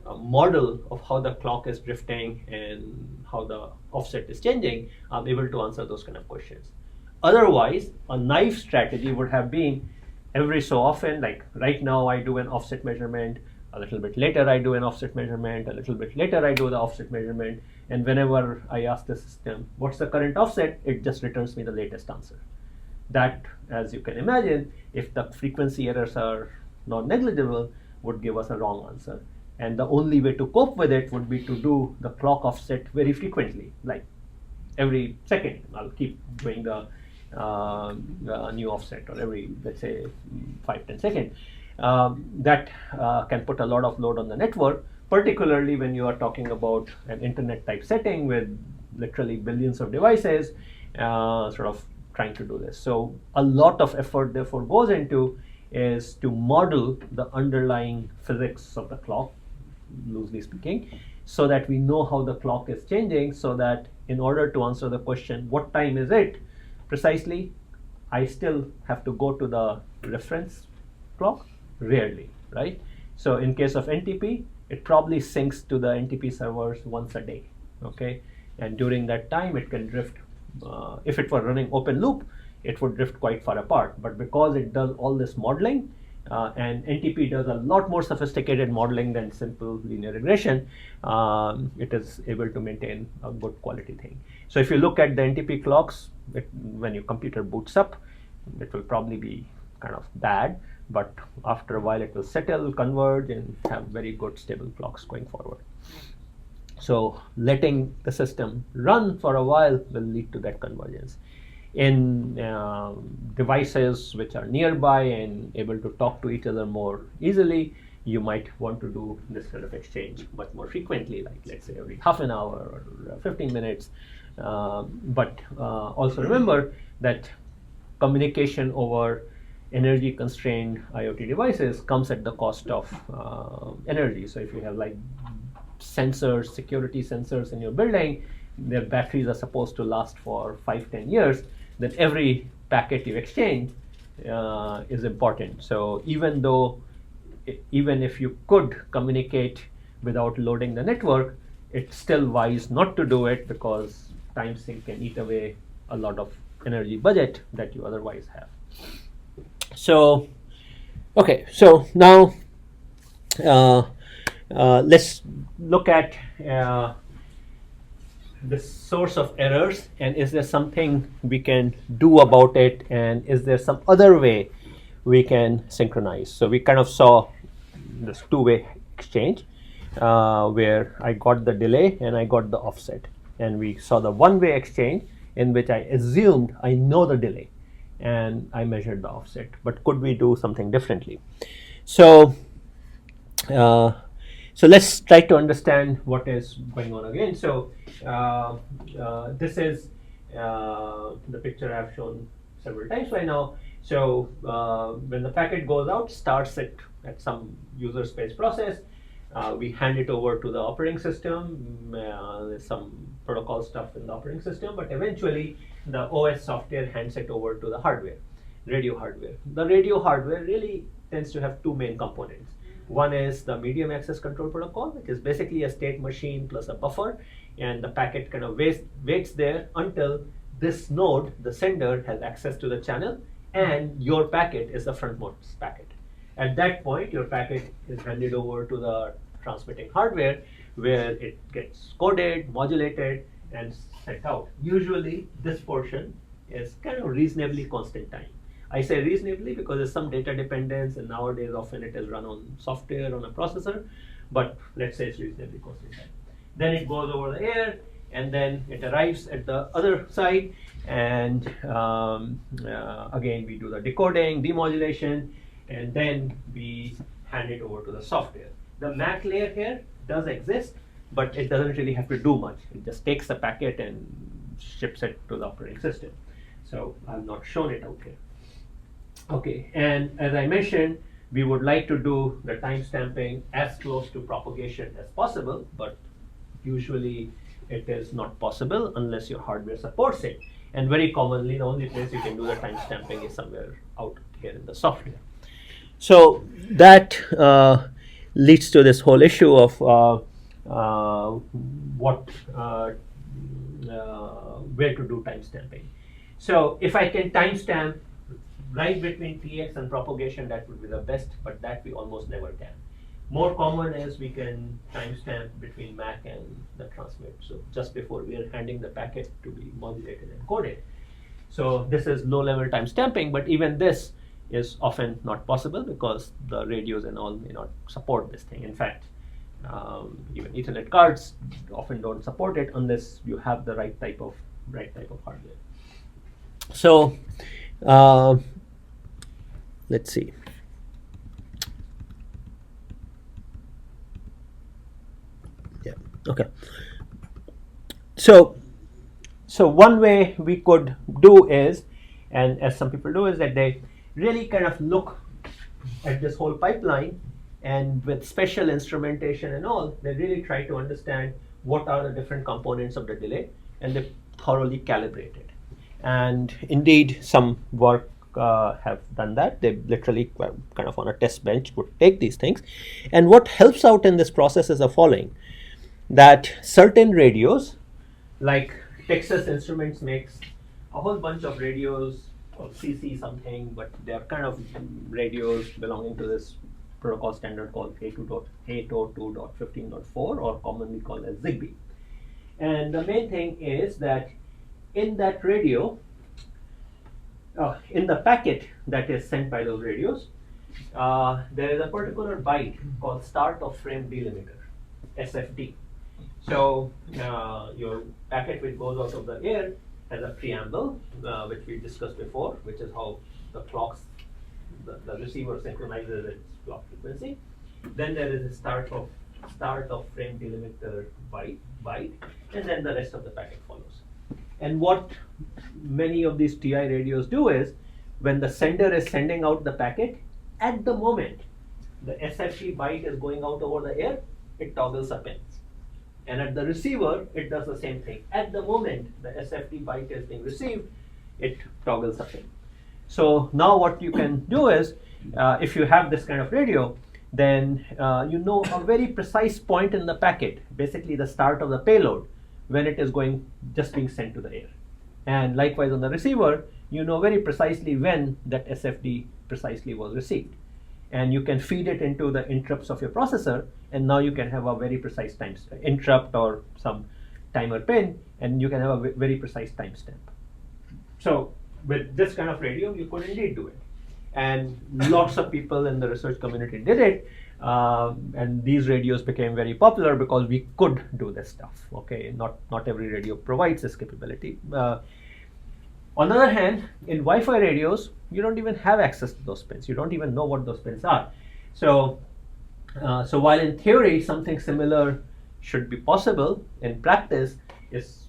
a model of how the clock is drifting and how the offset is changing. I'm able to answer those kind of questions. Otherwise, a naive strategy would have been every so often, like right now I do an offset measurement, a little bit later I do an offset measurement, a little bit later I do the offset measurement, and whenever I ask the system, what's the current offset, it just returns me the latest answer. That, as you can imagine, if the frequency errors are not negligible, would give us a wrong answer. And the only way to cope with it would be to do the clock offset very frequently, like every second. I'll keep doing the new offset, or every, let's say, 5-10 seconds. That can put a lot of load on the network, particularly when you are talking about an internet type setting with literally billions of devices sort of trying to do this. So a lot of effort therefore goes into is to model the underlying physics of the clock, loosely speaking, so that we know how the clock is changing, so that in order to answer the question, what time is it precisely, I still have to go to the reference clock? Rarely, right? So in case of NTP, it probably syncs to the NTP servers once a day, okay? And during that time, it can drift. If it were running open loop, it would drift quite far apart. But because it does all this modeling, and NTP does a lot more sophisticated modeling than simple linear regression, it is able to maintain a good quality thing. So if you look at the NTP clocks, when your computer boots up, it will probably be kind of bad, but after a while it will settle, converge, and have very good stable clocks going forward. So letting the system run for a while will lead to that convergence. In devices which are nearby and able to talk to each other more easily, you might want to do this kind of exchange much more frequently, like let's say every half an hour or 15 minutes. But also remember that communication over energy constrained IoT devices comes at the cost of energy. So if you have like sensors, security sensors in your building, their batteries are supposed to last for 5-10 years, then every packet you exchange is important. So even if you could communicate without loading the network, it's still wise not to do it, because time sync can eat away a lot of energy budget that you otherwise have. So, okay, so now let's look at the source of errors, and is there something we can do about it, and is there some other way we can synchronize? So we kind of saw this two-way exchange where I got the delay and I got the offset, and we saw the one-way exchange in which I assumed I know the delay and I measured the offset, but could we do something differently? So so let's try to understand what is going on again. So this is the picture I've shown several times by now. So when the packet goes out, starts it at some user space process, we hand it over to the operating system. There's some protocol stuff in the operating system, but eventually the OS software hands it over to the hardware, radio hardware. The radio hardware really tends to have two main components. One is the medium access control protocol, which is basically a state machine plus a buffer, and the packet kind of waits there until this node, the sender, has access to the channel, and your packet is the frontmost packet. At that point, your packet is handed over to the transmitting hardware, where it gets coded, modulated, and sent out. Usually, this portion is kind of reasonably constant time. I say reasonably because there's some data dependence, and nowadays often it is run on software on a processor, but let's say it's reasonably constant time. Then it goes over the air, and then it arrives at the other side, and again we do the decoding, demodulation, and then we hand it over to the software. The MAC layer here does exist, but it doesn't really have to do much. It just takes the packet and ships it to the operating system. So I've not shown it out here. Okay, and as I mentioned, we would like to do the timestamping as close to propagation as possible, but usually it is not possible unless your hardware supports it. And very commonly, the only place you can do the timestamping is somewhere out here in the software. So that leads to this whole issue of where to do timestamping. So if I can timestamp right between px and propagation, that would be the best, but that we almost never can. More common is we can timestamp between MAC and the transmit, so just before we are handing the packet to be modulated and coded. So this is low-level timestamping, but even this is often not possible because the radios and all may not support this thing. In fact, even Ethernet cards often don't support it unless you have the right type of hardware. So let's see. Yeah. Okay. So one way we could do is, and as some people do, is that they really kind of look at this whole pipeline, and with special instrumentation and all, they really try to understand what are the different components of the delay, and they thoroughly calibrate it. And indeed, some work have done that. They literally kind of on a test bench would take these things. And what helps out in this process is the following, that certain radios, like Texas Instruments makes a whole bunch of radios called CC something, but they are kind of radios belonging to this protocol standard called 802.15.4, or commonly called as Zigbee. And the main thing is that in that radio, in the packet that is sent by those radios, there is a particular byte called start of frame delimiter, SFD. So your packet which goes out of the air has a preamble, which we discussed before, which is how the clocks, the receiver synchronizes its clock frequency. Then there is a start of frame delimiter byte, and then the rest of the packet follows. And what many of these TI radios do is, when the sender is sending out the packet, at the moment the SFD byte is going out over the air, it toggles a pin. And at the receiver, it does the same thing. At the moment the SFD byte is being received, it toggles a pin. So now what you can do is, if you have this kind of radio, then you know a very precise point in the packet, basically the start of the payload, when it is just being sent to the air. And likewise on the receiver, you know very precisely when that SFD precisely was received. And you can feed it into the interrupts of your processor, and now you can have a very precise interrupt or some timer pin, and you can have a very precise timestamp. So with this kind of radio, you could indeed do it. And lots of people in the research community did it, and these radios became very popular because we could do this stuff. Okay, not every radio provides this capability. On the other hand, in Wi-Fi radios, you don't even have access to those pins. You don't even know what those pins are. So while in theory something similar should be possible, in practice is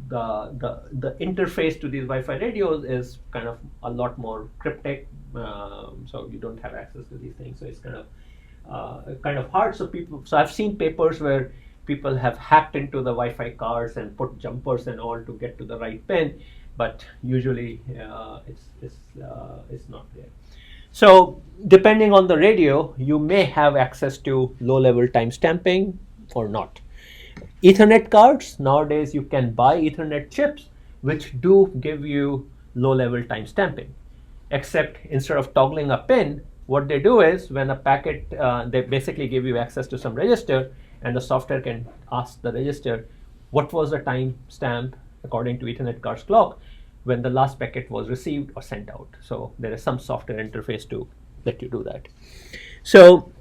the interface to these Wi-Fi radios is kind of a lot more cryptic. So you don't have access to these things. So it's kind of hard. So I've seen papers where people have hacked into the Wi-Fi cards and put jumpers and all to get to the right pin, but usually it's not there. So depending on the radio, you may have access to low-level timestamping or not. Ethernet cards, nowadays you can buy Ethernet chips which do give you low-level timestamping, except instead of toggling a pin, what they do is when a packet, they basically give you access to some register, and the software can ask the register what was the timestamp according to Ethernet card's clock when the last packet was received or sent out. So there is some software interface to let you do that. So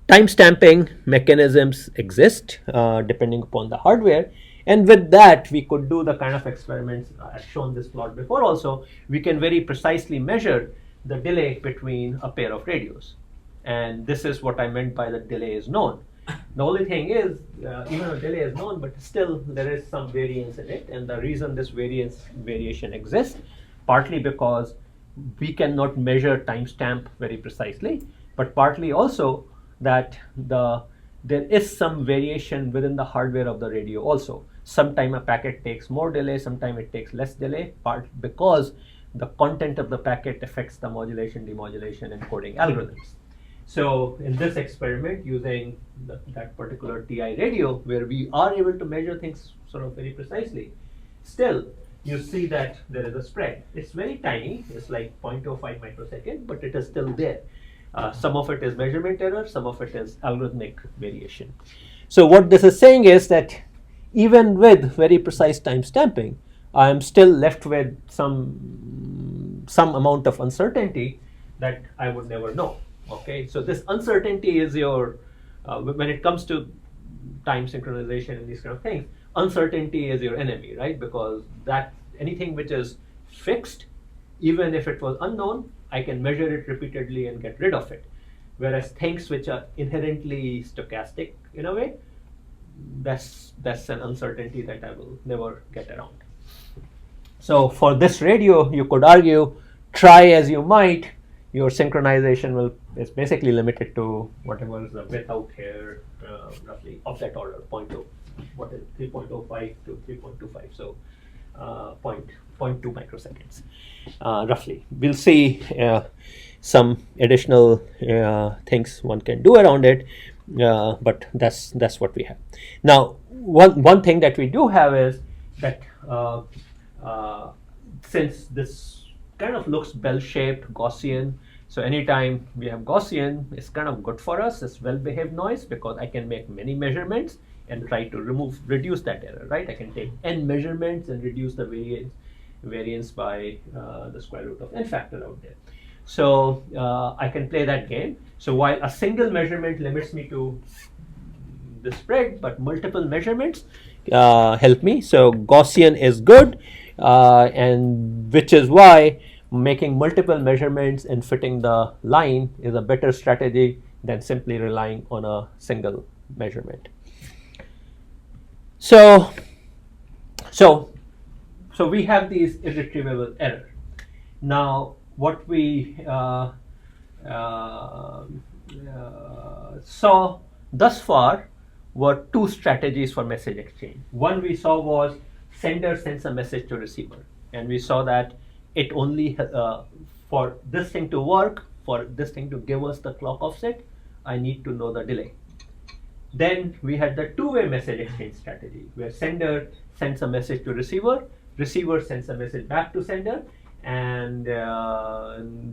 timestamping mechanisms exist depending upon the hardware, and with that we could do the kind of experiments I've shown this plot before also. We can very precisely measure the delay between a pair of radios, and this is what I meant by the delay is known. The only thing is, even though delay is known, but still there is some variance in it, and the reason this variation exists, partly because we cannot measure timestamp very precisely, but partly also that there is some variation within the hardware of the radio also. Sometime a packet takes more delay, sometime it takes less delay, part because the content of the packet affects the modulation, demodulation, encoding algorithms. So in this experiment, using that particular TI radio, where we are able to measure things sort of very precisely, still you see that there is a spread. It's very tiny, it's like 0.05 microsecond, but it is still there. Some of it is measurement error, some of it is algorithmic variation. So what this is saying is that even with very precise time stamping, I am still left with some amount of uncertainty that I would never know. Okay, so this uncertainty is your, when it comes to time synchronization and these kind of things, uncertainty is your enemy, right? Because that anything which is fixed, even if it was unknown, I can measure it repeatedly and get rid of it. Whereas things which are inherently stochastic in a way, that's an uncertainty that I will never get around. So for this radio, you could argue, try as you might, your synchronization is basically limited to whatever is the width out here, roughly of that order, 3.05 to 3.25, so 0.2 microseconds, roughly. We'll see some additional things one can do around it, but that's what we have. Now, one thing that we do have is that since this kind of looks bell-shaped, Gaussian, so anytime we have Gaussian, it's kind of good for us. It's well-behaved noise because I can make many measurements and try to reduce that error, right? I can take n measurements and reduce the variance by the square root of n factor out there. So I can play that game. So while a single measurement limits me to the spread, but multiple measurements help me. So Gaussian is good, and which is why making multiple measurements and fitting the line is a better strategy than simply relying on a single measurement. So we have these irretrievable error. Now, what we saw thus far were two strategies for message exchange. One we saw was sender sends a message to receiver, and we saw that it only for this thing to work, for this thing to give us the clock offset, I need to know the delay. Then we had the two-way message exchange strategy, where sender sends a message to receiver, receiver sends a message back to sender, and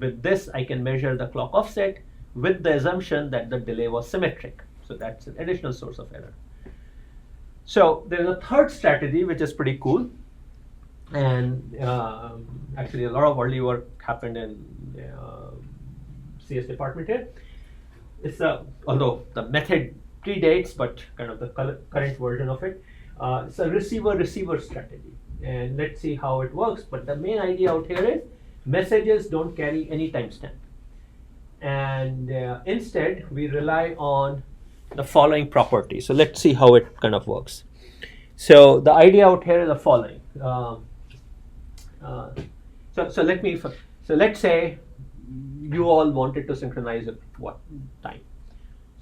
with this I can measure the clock offset with the assumption that the delay was symmetric. So that's an additional source of error. So there's a third strategy which is pretty cool, and actually a lot of early work happened in CS department here. It's although the method predates, but kind of the current version of it. It's a receiver strategy, and let's see how it works. But the main idea out here is messages don't carry any timestamp, and instead we rely on the following property. So let's see how it kind of works. So the idea out here is the following. So let's say you all wanted to synchronize at what time.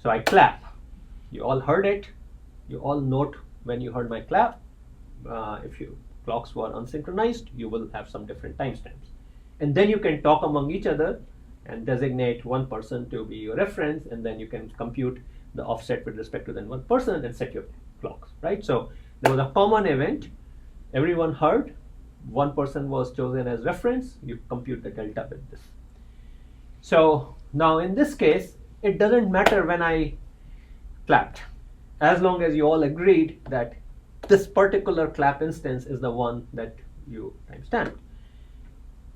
So I clap. You all heard it. You all note when you heard my clap. If your clocks were unsynchronized, you will have some different timestamps. And then you can talk among each other and designate one person to be your reference, and then you can compute the offset with respect to that one person and set your clocks, right? So there was a common event. Everyone heard. One person was chosen as reference. You compute the delta with this. So now in this case, it doesn't matter when I clapped, as long as you all agreed that this particular clap instance is the one that you timestamped.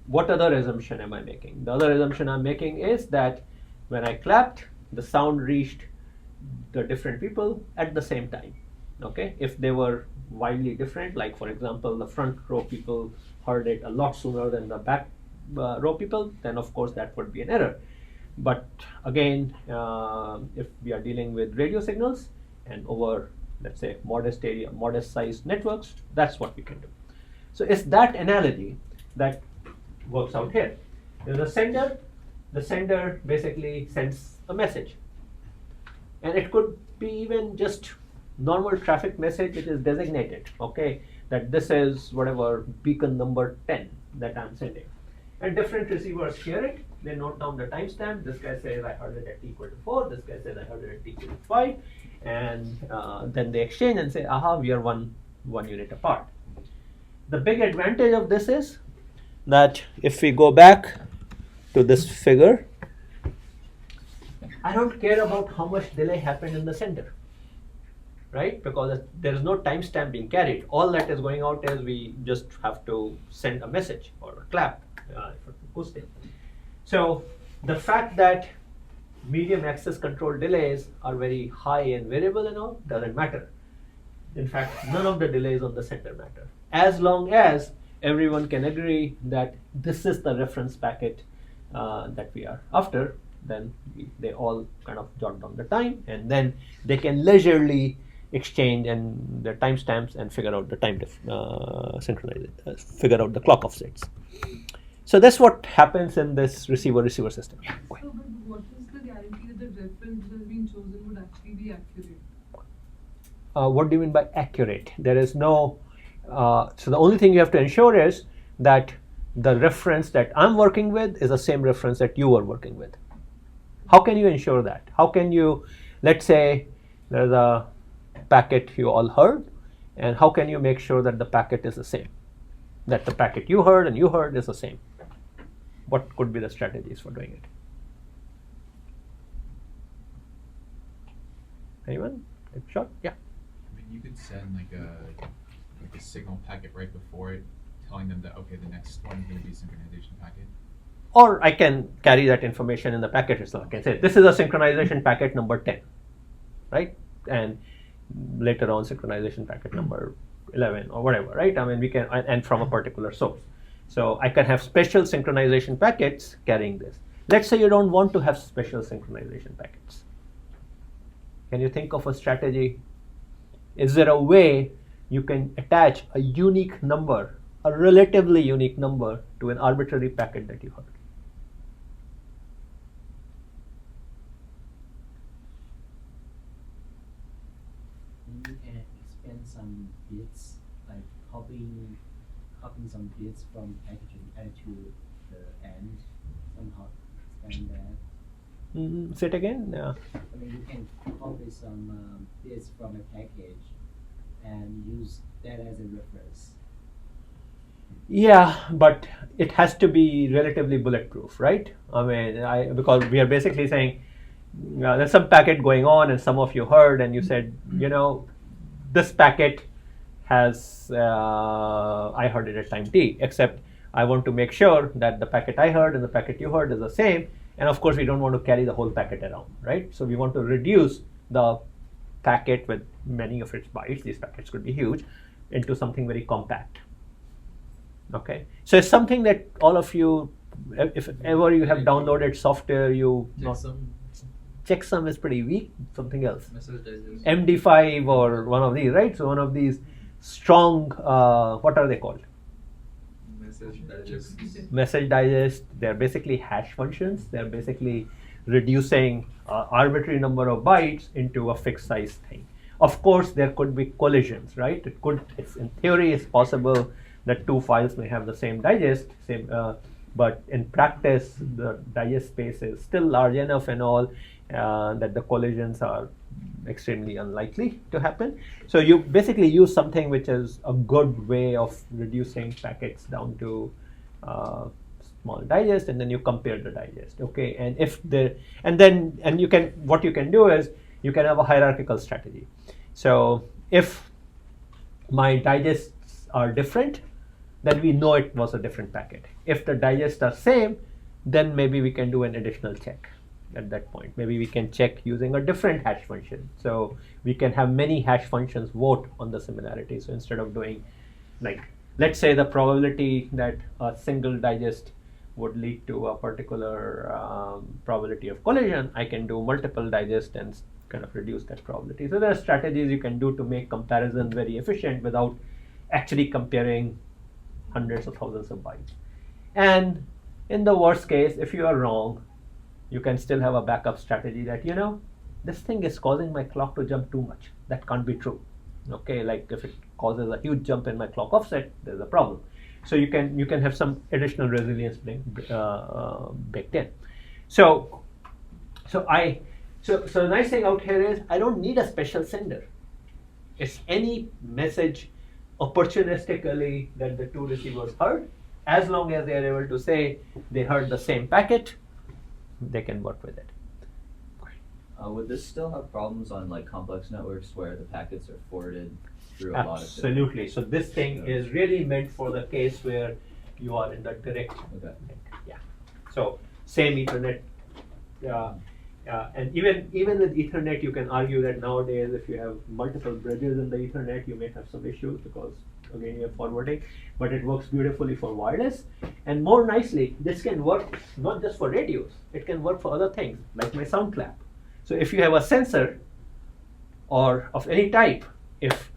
What other assumption am I making? The other assumption I'm making is that when I clapped, the sound reached the different people at the same time. Okay, if they were wildly different, like for example, the front row people heard it a lot sooner than the back row people, then of course that would be an error. But again, if we are dealing with radio signals and over, let's say, modest area, modest sized networks, that's what we can do. So it's that analogy that works out here. There's a sender. The sender basically sends a message. And it could be even just normal traffic message which is designated, okay, that this is whatever beacon number 10 that I'm sending. And different receivers hear it, they note down the timestamp. This guy says I heard it at t equal to 4, this guy says I heard it at t equal to 5, and then they exchange and say, aha, we are one unit apart. The big advantage of this is that if we go back to this figure, I don't care about how much delay happened in the sender, right? Because there is no timestamp being carried. All that is going out is we just have to send a message or a clap for acoustic. So the fact that medium access control delays are very high and variable and all doesn't matter. In fact, none of the delays on the sender matter. As long as everyone can agree that this is the reference packet that we are after, then they all kind of jot down the time, and then they can leisurely exchange and the timestamps and figure out the time synchronize it, figure out the clock offsets. So that's what happens in this receiver system. Yeah, so, but what is the guarantee that the reference that has been chosen would actually be accurate? What do you mean by accurate? There is no. So the only thing you have to ensure is that the reference that I'm working with is the same reference that you are working with. How can you ensure that? How can you, let's say there's a packet you all heard, and how can you make sure that the packet is the same? That the packet you heard and you heard is the same? What could be the strategies for doing it? Anyone? Sure? Yeah. I mean, you could send like a signal packet right before it, telling them that, okay, the next one is going to be a synchronization packet. Or I can carry that information in the packet itself. I can say this is a synchronization packet number 10, right? And later on synchronization packet number 11 or whatever, right? I mean, we can, and from a particular source. So I can have special synchronization packets carrying this. Let's say you don't want to have special synchronization packets. Can you think of a strategy? Is there a way you can attach a unique number, a relatively unique number, to an arbitrary packet that you heard? You can expand some bits, like copying some bits from packaging add to the end, somehow expand that. Say it again. I mean, you can copy some bits from a package and use that as a reference. Yeah, but it has to be relatively bulletproof, right? I mean, because we are basically saying there's some packet going on, and some of you heard, and you said, you know, this packet has I heard it at time t, except I want to make sure that the packet I heard and the packet you heard is the same. And of course, we don't want to carry the whole packet around, right? So we want to reduce the packet with many of its bytes, these packets could be huge, into something very compact. Okay, so it's something that all of you, if ever you have downloaded software, checksum is pretty weak, something else. MD5 or one of these, right? So one of these strong, what are they called? Message digest. They're basically hash functions. They're basically reducing arbitrary number of bytes into a fixed size thing. Of course, there could be collisions, right? It's in theory, it's possible that two files may have the same digest, but in practice, the digest space is still large enough and all that the collisions are extremely unlikely to happen. So you basically use something which is a good way of reducing packets down to small digest, and then you compare the digest. Okay, and what you can do is you can have a hierarchical strategy. So if my digests are different, then we know it was a different packet. If the digests are same, then maybe we can do an additional check at that point. Maybe we can check using a different hash function. So we can have many hash functions vote on the similarity. So instead of doing, like, let's say the probability that a single digest would lead to a particular probability of collision, I can do multiple digest and kind of reduce that probability. So there are strategies you can do to make comparison very efficient without actually comparing hundreds of thousands of bytes. And in the worst case, if you are wrong, you can still have a backup strategy that, you know, this thing is causing my clock to jump too much. That can't be true. Okay, like if it causes a huge jump in my clock offset, there's a problem. So you can have some additional resilience baked in. So the nice thing out here is I don't need a special sender. It's any message opportunistically that the two receivers heard. As long as they are able to say they heard the same packet, they can work with it. Would this still have problems on like complex networks where the packets are forwarded through a lot of different? Absolutely. So this thing is really meant for the case where you are in the direct link. Yeah. So same Ethernet. And even with Ethernet, you can argue that nowadays, if you have multiple bridges in the Ethernet, you may have some issues because again you have forwarding. But it works beautifully for wireless, and more nicely, this can work not just for radios. It can work for other things like my sound clap. So if you have a sensor or of any type, if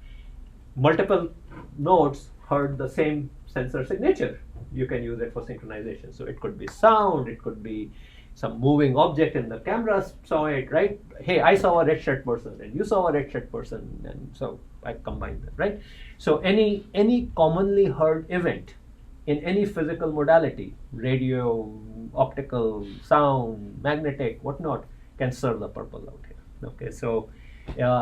multiple nodes heard the same sensor signature, you can use it for synchronization. So it could be sound, it could be some moving object in the camera saw it, right? Hey, I saw a red shirt person and you saw a red shirt person, and so I combined them, right? So any commonly heard event in any physical modality, radio, optical, sound, magnetic, whatnot, can serve the purpose out here. Okay, so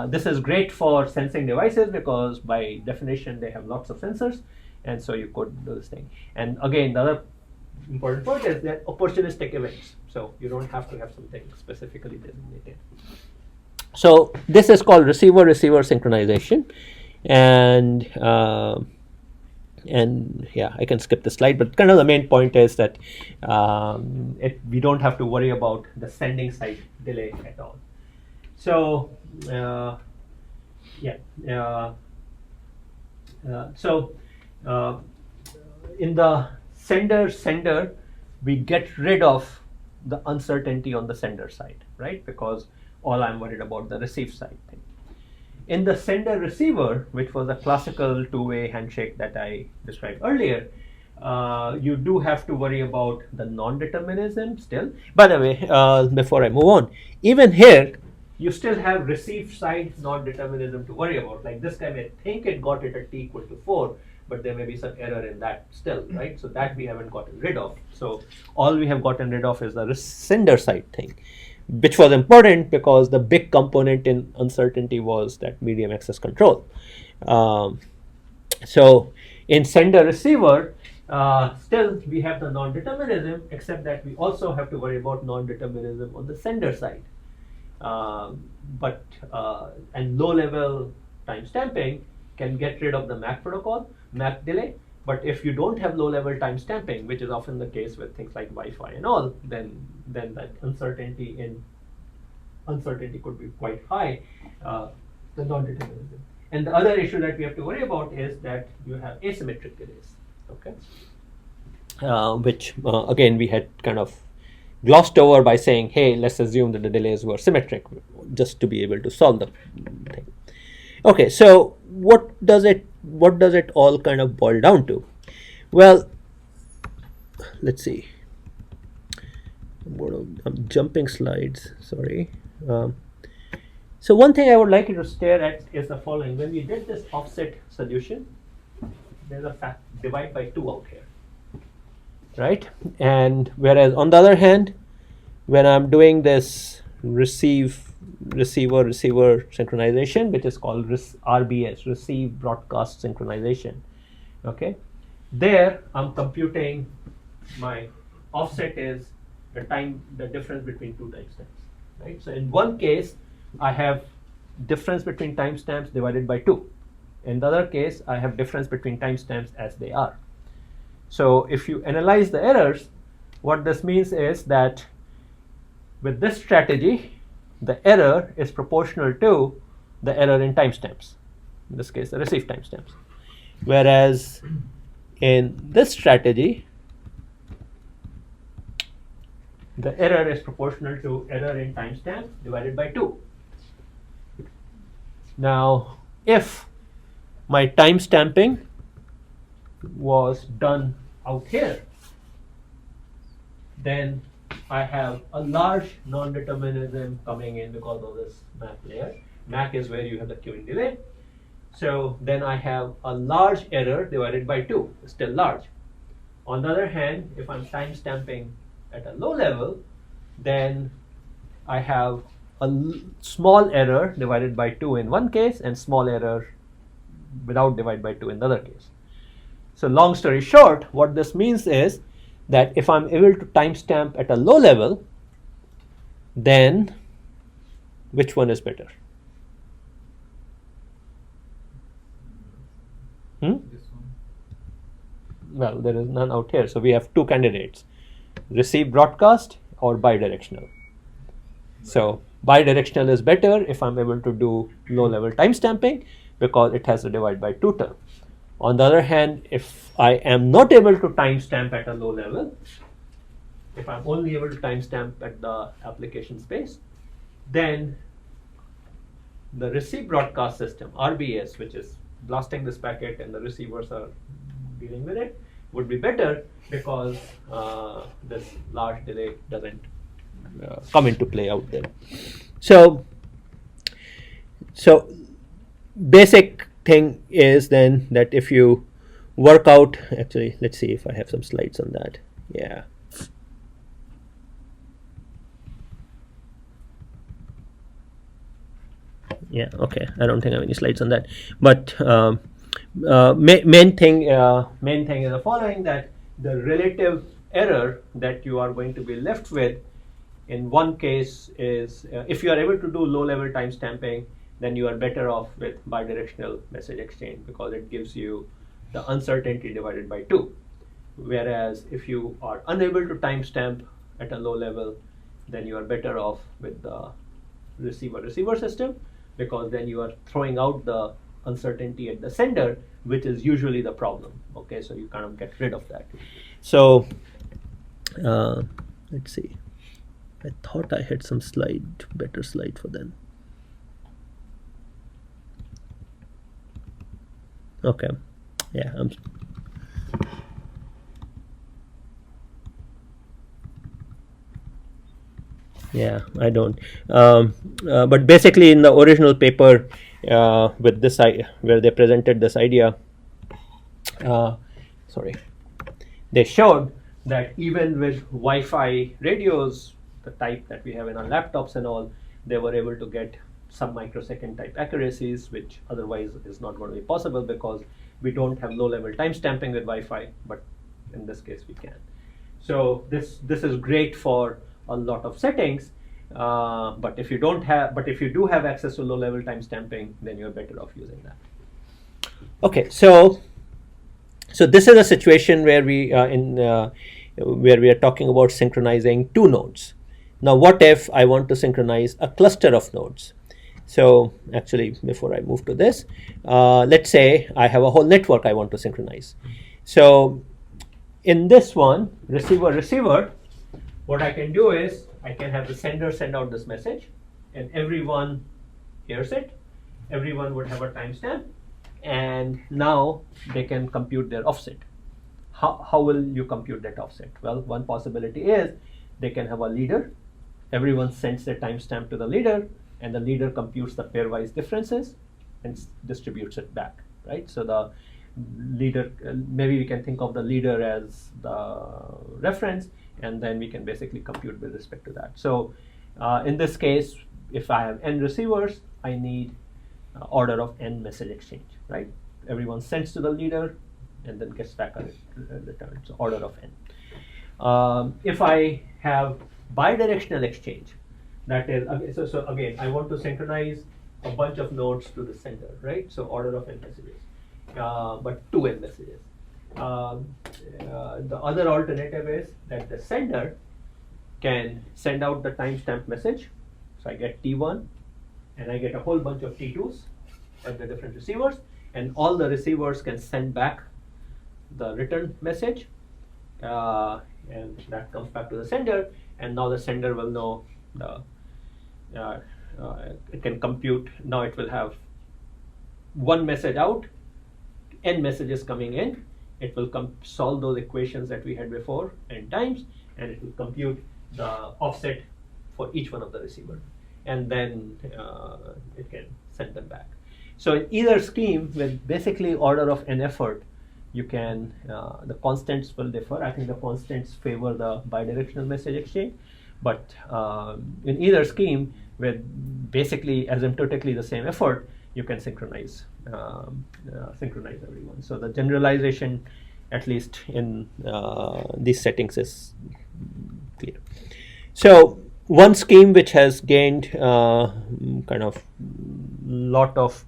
this is great for sensing devices because by definition they have lots of sensors, and so you could do this thing. And again, the other important point is that opportunistic events. So you don't have to have something specifically designated. So this is called receiver-receiver synchronization, and yeah, I can skip the slide, but kind of the main point is that we don't have to worry about the sending side delay at all. So in the sender, we get rid of the uncertainty on the sender side, right? Because all I'm worried about the receive side thing. In the sender receiver, which was a classical two-way handshake that I described earlier, you do have to worry about the non-determinism still. By the way, before I move on, even here, you still have receive side non-determinism to worry about. Like this guy may think it got it at t equal to 4, but there may be some error in that still, right? So that we haven't gotten rid of. So all we have gotten rid of is the sender side thing, which was important because the big component in uncertainty was that medium access control. So in sender receiver, still we have the non-determinism, except that we also have to worry about non-determinism on the sender side. And low-level timestamping can get rid of the MAC protocol, MAC delay. But if you don't have low-level timestamping, which is often the case with things like Wi-Fi and all, then that uncertainty could be quite high, the non-determinism. And the other issue that we have to worry about is that you have asymmetric delays, okay? Which again we had kind of glossed over by saying, hey, let's assume that the delays were symmetric, just to be able to solve the thing. Okay, so what does it all kind of boil down to? Well, let's see. I'm jumping slides, sorry. So one thing I would like you to stare at is the following. When we did this offset solution, there's a divide by 2 out here, right? And whereas on the other hand, when I'm doing this receiver synchronization, which is called RBS, receive broadcast synchronization, okay, there I'm computing my offset is the difference between 2 timestamps, right? So in one case I have difference between timestamps divided by 2. In the other case I have difference between timestamps as they are. So if you analyze the errors, what this means is that with this strategy, the error is proportional to the error in timestamps, in this case the receive timestamps. Whereas in this strategy, the error is proportional to error in timestamp divided by 2. Now, if my timestamping was done out here, then I have a large non-determinism coming in because of this MAC layer. MAC is where you have the queuing delay. So then I have a large error divided by 2, still large. On the other hand, if I'm timestamping at a low level, then I have a small error divided by 2 in one case and small error without divide by 2 in the other case. So long story short, what this means is that if I'm able to timestamp at a low level, then which one is better? This one. Well, there is none out here. So we have two candidates, receive broadcast or bidirectional. So bidirectional is better if I'm able to do low level timestamping because it has a divide by 2 term. On the other hand, if I am not able to timestamp at a low level, if I'm only able to timestamp at the application space, then the receive broadcast system, RBS, which is blasting this packet and the receivers are dealing with it, would be better because this large delay doesn't come into play out there. So basic thing is then that if you work out, actually let's see if I have some slides on that. Yeah, okay, I don't think I have any slides on that, but main thing is the following, that the relative error that you are going to be left with in one case is if you are able to do low level timestamping, then you are better off with bidirectional message exchange because it gives you the uncertainty divided by 2. Whereas if you are unable to timestamp at a low level, then you are better off with the receiver system because then you are throwing out the uncertainty at the sender, which is usually the problem. Okay, so you kind of get rid of that. So let's see. I thought I had some better slide for them. Okay, yeah, I don't. But basically, in the original paper, with this where they presented this idea, they showed that even with Wi-Fi radios, the type that we have in our laptops and all, they were able to get some microsecond type accuracies, which otherwise is not going to be possible because we don't have low level timestamping with Wi-Fi, but in this case we can. So this is great for a lot of settings, but if you do have access to low level timestamping, then you're better off using that. Okay, so this is a situation where we are talking about synchronizing 2 nodes. Now, what if I want to synchronize a cluster of nodes? So actually, before I move to this, let's say I have a whole network I want to synchronize. So in this one, receiver, what I can do is I can have the sender send out this message and everyone hears it. Everyone would have a timestamp and now they can compute their offset. How will you compute that offset? Well, one possibility is they can have a leader. Everyone sends their timestamp to the leader and the leader computes the pairwise differences and distributes it back, right? So the leader, maybe we can think of the leader as the reference, and then we can basically compute with respect to that. So in this case, if I have n receivers, I need order of n message exchange, right? Everyone sends to the leader and then gets back a return, so order of n. If I have bidirectional exchange, that is, so again, I want to synchronize a bunch of nodes to the sender, right? So order of n messages, but 2 n messages. The other alternative is that the sender can send out the timestamp message. So I get T1 and I get a whole bunch of T2s at the different receivers, and all the receivers can send back the return message, and that comes back to the sender, and now the sender will know it can compute. Now it will have one message out, n messages coming in. It will solve those equations that we had before n times, and it will compute the offset for each one of the receiver, and then it can send them back. So in either scheme, with basically order of n effort, you can, the constants will differ. I think the constants favor the bidirectional message exchange, but in either scheme, with basically asymptotically the same effort, you can synchronize everyone. So the generalization, at least in these settings, is clear. So one scheme which has gained kind of lot of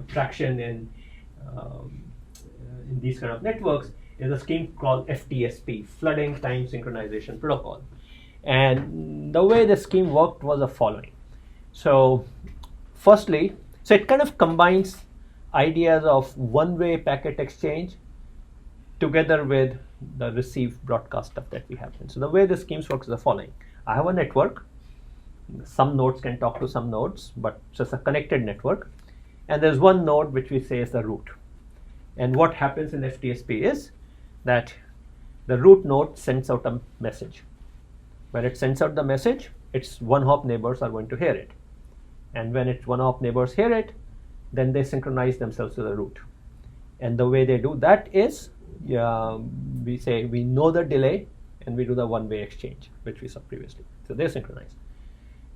traction in these kind of networks is a scheme called FTSP, Flooding Time Synchronization Protocol. And the way the scheme worked was the following. So firstly, so it kind of combines ideas of one-way packet exchange together with the receive broadcast stuff that we have. So the way the schemes works is the following. I have a network. Some nodes can talk to some nodes, but it's just a connected network. And there's one node which we say is the root. And what happens in FTSP is that the root node sends out a message. When it sends out the message, its one-hop neighbors are going to hear it. And when its one-hop neighbors hear it, then they synchronize themselves to the root. And the way they do that is, we say we know the delay and we do the one-way exchange, which we saw previously. So they synchronize.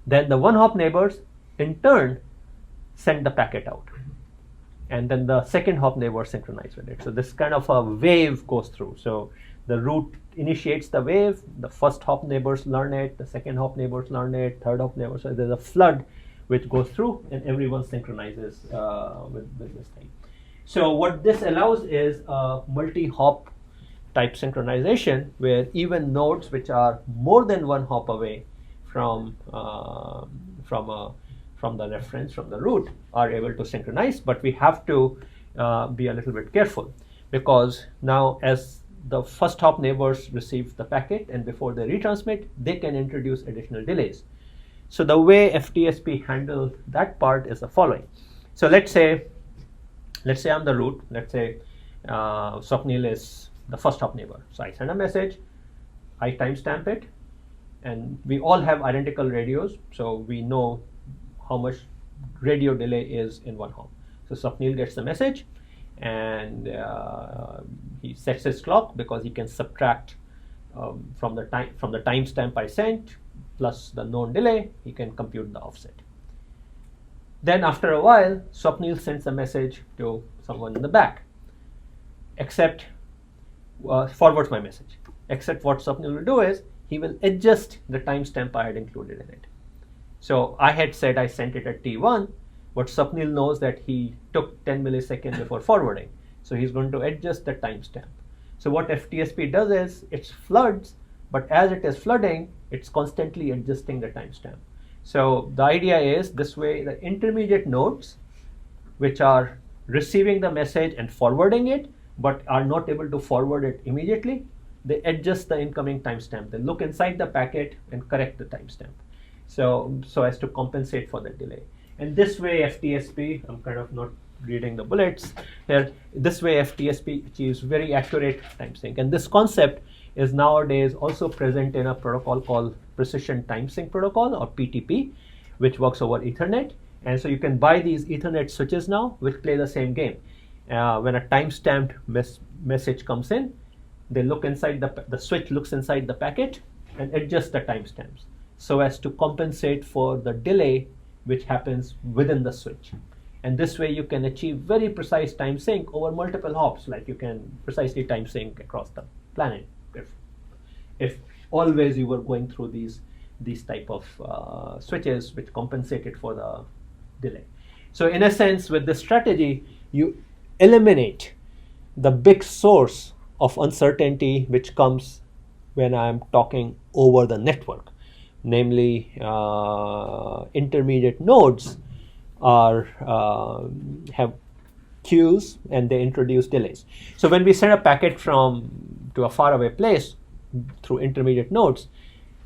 Then the one-hop neighbors, in turn, send the packet out. And then the second hop neighbor synchronize with it. So this kind of a wave goes through. So the root initiates the wave, the first hop neighbors learn it, the second hop neighbors learn it, third hop neighbors. So there's a flood which goes through, and everyone synchronizes with this thing. So what this allows is a multi-hop type synchronization, where even nodes which are more than one hop away from the reference, from the root, are able to synchronize. But we have to be a little bit careful, because now as the first hop neighbors receive the packet and before they retransmit, they can introduce additional delays. So the way FTSP handles that part is the following. So let's say I'm the root. Let's say Swapnil is the first hop neighbor. So I send a message, I timestamp it, and we all have identical radios, so we know how much radio delay is in one hop. So Swapnil gets the message, and he sets his clock, because he can subtract from the timestamp I sent plus the known delay. He can compute the offset. Then after a while, Swapnil sends a message to someone in the back, except forwards my message. Except what Swapnil will do is he will adjust the timestamp I had included in it. So I had said I sent it at T1, but Swapnil knows that he took 10 milliseconds before forwarding. So he's going to adjust the timestamp. So what FTSP does is it floods, but as it is flooding, it's constantly adjusting the timestamp. So the idea is this way the intermediate nodes, which are receiving the message and forwarding it, but are not able to forward it immediately, they adjust the incoming timestamp. They look inside the packet and correct the timestamp. So as to compensate for the delay. And this way FTSP, I'm kind of not reading the bullets here, this way FTSP achieves very accurate time sync. And this concept is nowadays also present in a protocol called Precision Time Sync Protocol, or PTP, which works over Ethernet. And so you can buy these Ethernet switches now, which play the same game. When a timestamped message comes in, they look inside the switch looks inside the packet and adjusts the timestamps so as to compensate for the delay which happens within the switch. And this way you can achieve very precise time sync over multiple hops, like you can precisely time sync across the planet if always you were going through these type of switches which compensated for the delay. So in a sense, with this strategy, you eliminate the big source of uncertainty which comes when I'm talking over the network, namely intermediate nodes have queues and they introduce delays. So when we send a packet to a faraway place through intermediate nodes,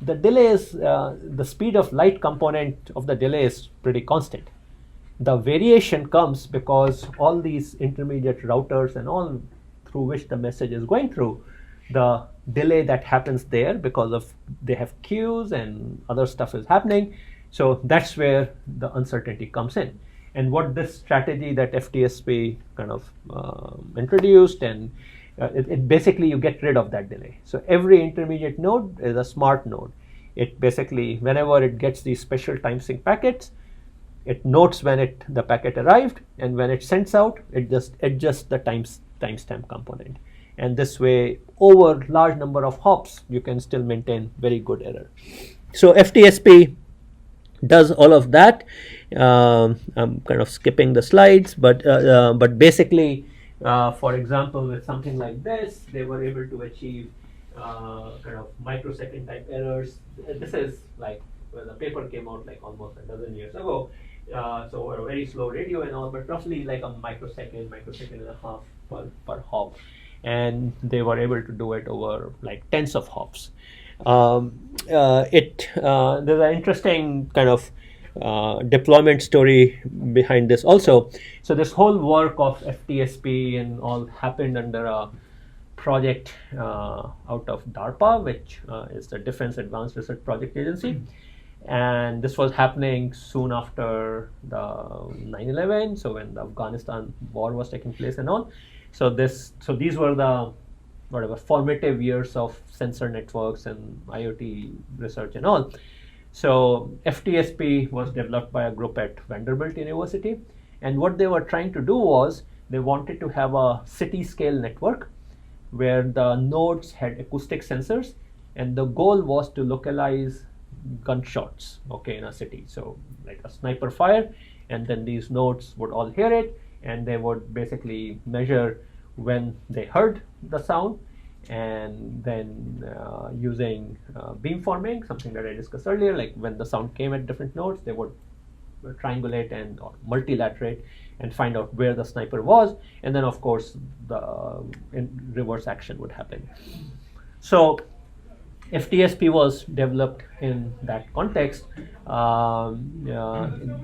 the delay is, the speed of light component of the delay is pretty constant. The variation comes because all these intermediate routers and all through which the message is going through, the delay that happens there because of they have queues and other stuff is happening. So that's where the uncertainty comes in. And what this strategy that FTSP kind of introduced, and it basically you get rid of that delay. So every intermediate node is a smart node. It basically, whenever it gets these special time sync packets, it notes when the packet arrived, and when it sends out, it just adjusts the timestamp component. And this way, over large number of hops, you can still maintain very good error. So FTSP does all of that. I'm kind of skipping the slides, but basically, for example, with something like this, they were able to achieve kind of microsecond type errors. This is like when the paper came out like almost a dozen years ago. So a very slow radio and all, but roughly like a microsecond and a half per hop, and they were able to do it over like tens of hops. There's an interesting kind of deployment story behind this also. So this whole work of FTSP and all happened under a project out of DARPA, which is the Defense Advanced Research Project Agency. And this was happening soon after the 9/11, so when the Afghanistan war was taking place and all. So these were the formative years of sensor networks and IoT research and all. So FTSP was developed by a group at Vanderbilt University, and what they were trying to do was they wanted to have a city scale network where the nodes had acoustic sensors, and the goal was to localize gunshots, okay, in a city. So like a sniper fire, and then these nodes would all hear it, and they would basically measure when they heard the sound, and then using beamforming, something that I discussed earlier, like when the sound came at different nodes, they would triangulate or multilaterate and find out where the sniper was, and then of course the reverse action would happen. So FTSP was developed in that context.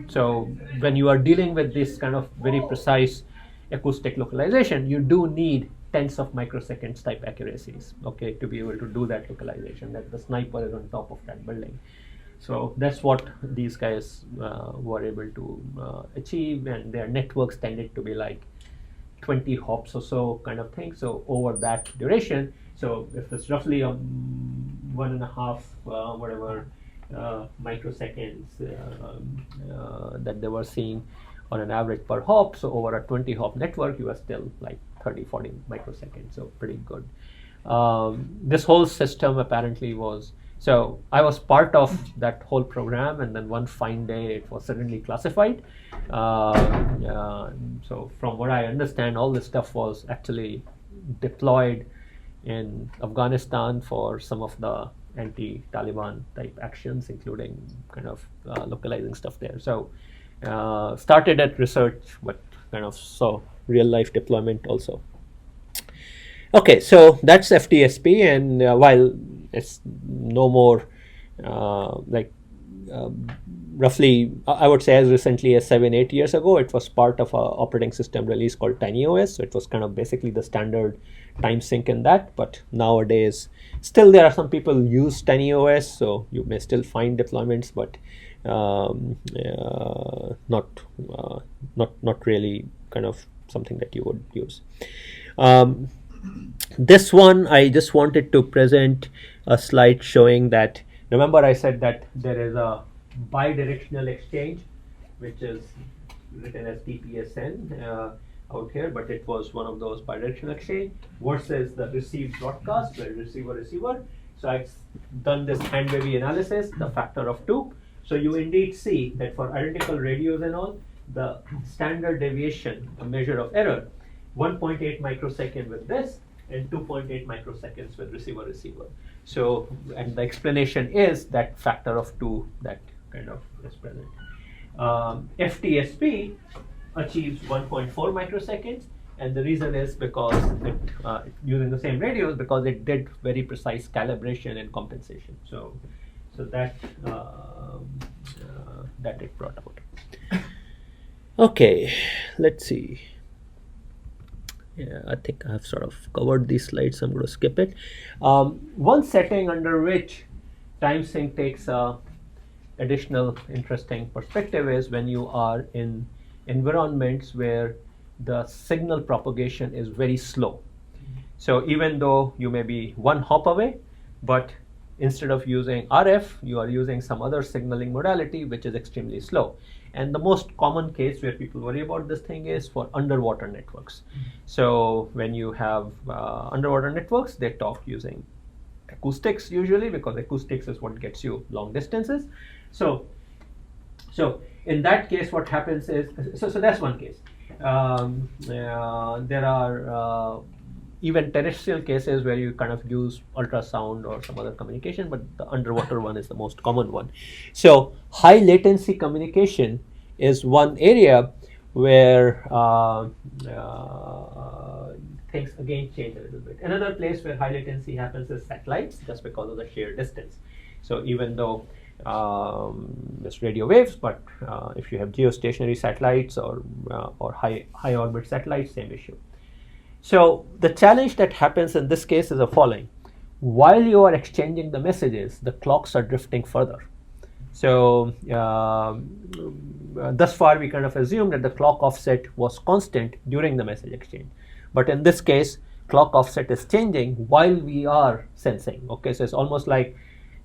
So when you are dealing with this kind of very precise acoustic localization, you do need tens of microseconds type accuracies, okay, to be able to do that localization, that the sniper is on top of that building. So that's what these guys were able to achieve, and their networks tended to be like 20 hops or so kind of thing. So over that duration, so if it's roughly 1.5 microseconds that they were seeing on an average per hop, so over a 20 hop network, you are still like 30-40 microseconds, so pretty good. This whole system apparently was, so I was part of that whole program, and then one fine day it was suddenly classified. So from what I understand, all this stuff was actually deployed in Afghanistan for some of the anti-Taliban type actions, including kind of localizing stuff there. So started at research, but kind of saw real life deployment also. Okay, so that's FTSP, and while it's no more roughly, I would say as recently as 7-8 years ago, it was part of an operating system release called TinyOS. So it was kind of basically the standard time sync in that. But nowadays, still there are some people who use TinyOS, so you may still find deployments, but not really kind of something that you would use. This one, I just wanted to present a slide showing that, remember I said that there is a bidirectional exchange, which is written as TPSN out here, but it was one of those bidirectional exchange versus the received broadcast, where receiver. So I've done this hand wavy analysis, the factor of 2. So you indeed see that for identical radios and all, the standard deviation, a measure of error, 1.8 microsecond with this, and 2.8 microseconds with receiver. So, and the explanation is that factor of 2 that kind of is present. FTSP achieves 1.4 microseconds, and the reason is because using the same radios, because it did very precise calibration and compensation. So that that it brought out. Okay, let's see. Yeah, I think I have sort of covered these slides. I'm going to skip it. One setting under which time sync takes a additional interesting perspective is when you are in environments where the signal propagation is very slow. So even though you may be one hop away, but instead of using RF, you are using some other signaling modality which is extremely slow. And the most common case where people worry about this thing is for underwater networks. So when you have underwater networks, they talk using acoustics usually, because acoustics is what gets you long distances. So in that case, what happens is, so that's one case. There are even terrestrial cases where you kind of use ultrasound or some other communication, but the underwater one is the most common one. So high latency communication is one area where things again change a little bit. Another place where high latency happens is satellites, just because of the sheer distance. So even though there's radio waves, but if you have geostationary satellites or high orbit satellites, same issue. So the challenge that happens in this case is the following. While you are exchanging the messages, the clocks are drifting further. So thus far we kind of assume that the clock offset was constant during the message exchange. But in this case, clock offset is changing while we are sensing. Okay, so it's almost like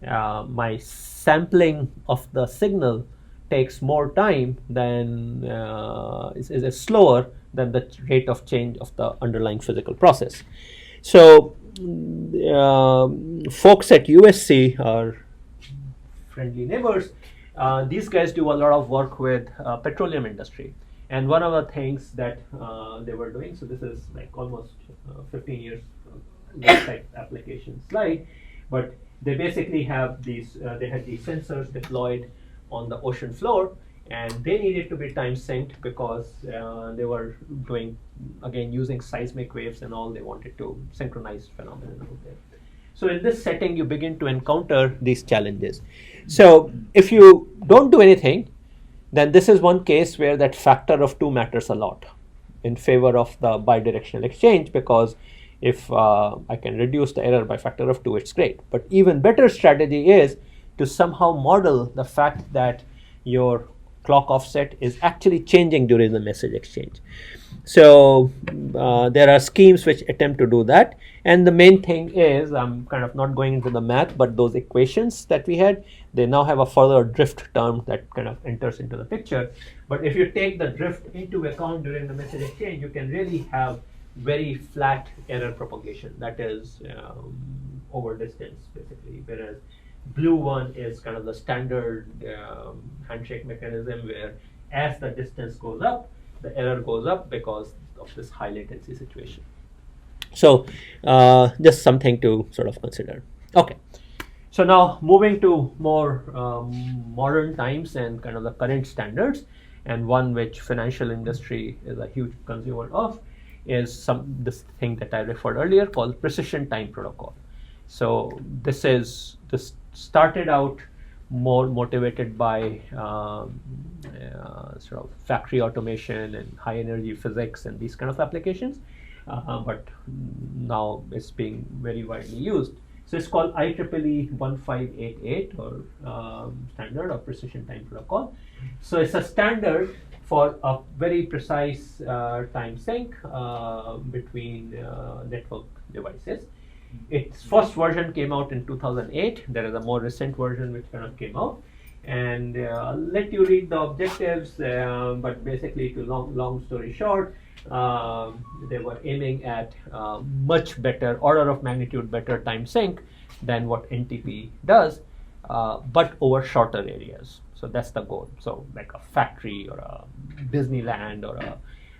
my sampling of the signal takes more time than is slower than the rate of change of the underlying physical process. So folks at USC are friendly neighbors. These guys do a lot of work with petroleum industry. And one of the things that they were doing, so this is like almost 15 years type application slide, but they basically have these, they had these sensors deployed on the ocean floor, and they needed to be time synced because they were doing, again, using seismic waves and all. They wanted to synchronize phenomenon out there. So in this setting, you begin to encounter these challenges. So if you don't do anything, then this is one case where that factor of 2 matters a lot in favor of the bidirectional exchange, because if I can reduce the error by factor of 2, it's great. But even better strategy is to somehow model the fact that your clock offset is actually changing during the message exchange. So there are schemes which attempt to do that. And the main thing is, I'm kind of not going into the math, but those equations that we had, they now have a further drift term that kind of enters into the picture. But if you take the drift into account during the message exchange, you can really have very flat error propagation. That is over distance, basically. Whereas blue one is kind of the standard handshake mechanism, where as the distance goes up, the error goes up because of this high latency situation. So just something to sort of consider. Okay, so now moving to more modern times and kind of the current standards, and one which financial industry is a huge consumer of, is this thing that I referred earlier called precision time protocol. So this started out more motivated by sort of factory automation and high energy physics and these kind of applications, but now it's being very widely used. So it's called IEEE 1588, or standard of precision time protocol. So it's a standard for a very precise time sync between network devices. Its first version came out in 2008. There is a more recent version which kind of came out, and I'll let you read the objectives, but basically, to long story short, they were aiming at much better, order of magnitude better time sync than what NTP does, but over shorter areas. So that's the goal. So like a factory or a Disneyland or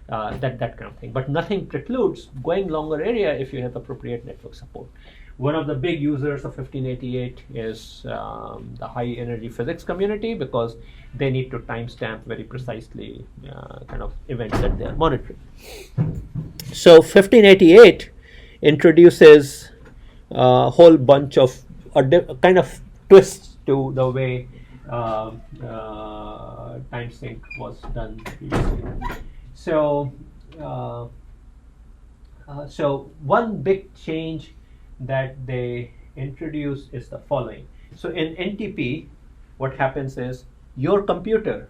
that kind of thing. But nothing precludes going longer area if you have appropriate network support. One of the big users of 1588 is the high energy physics community, because they need to timestamp very precisely kind of events that they are monitoring. So 1588 introduces a whole bunch of kind of twists to the way time sync was done previously. So, so one big change that they introduce is the following. So in NTP, what happens is your computer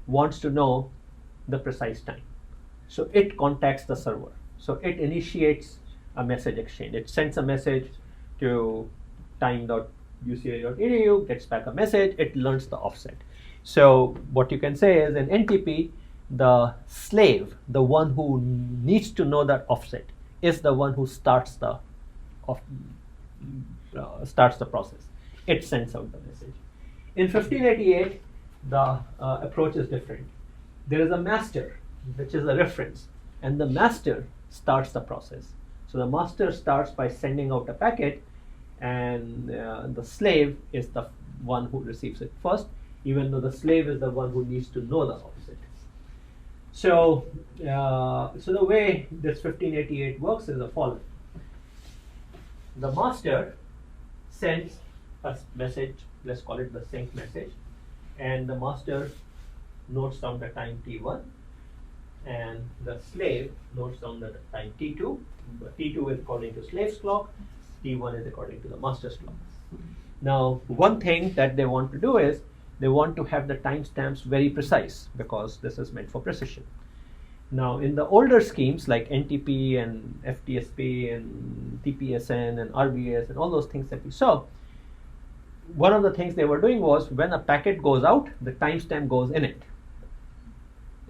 wants to know the precise time. So it contacts the server. So it initiates a message exchange. It sends a message to time.uca.edu, gets back a message, it learns the offset. So what you can say is in NTP, the slave, the one who needs to know that offset, is the one who starts the process. It sends out the message. In 1588, the approach is different. There is a master, which is a reference, and the master starts the process. So the master starts by sending out a packet, and the slave is the one who receives it first, even though the slave is the one who needs to know the offset. So, so the way this 1588 works is the following. The master sends a message, let's call it the sync message, and the master notes down the time t1, and the slave notes down the time t2. T2 is according to slave's clock, t1 is according to the master's clock. Now, one thing that they want to do is they want to have the timestamps very precise, because this is meant for precision. Now, in the older schemes like NTP and FTSP and TPSN and RBS and all those things that we saw, one of the things they were doing was when a packet goes out, the timestamp goes in it.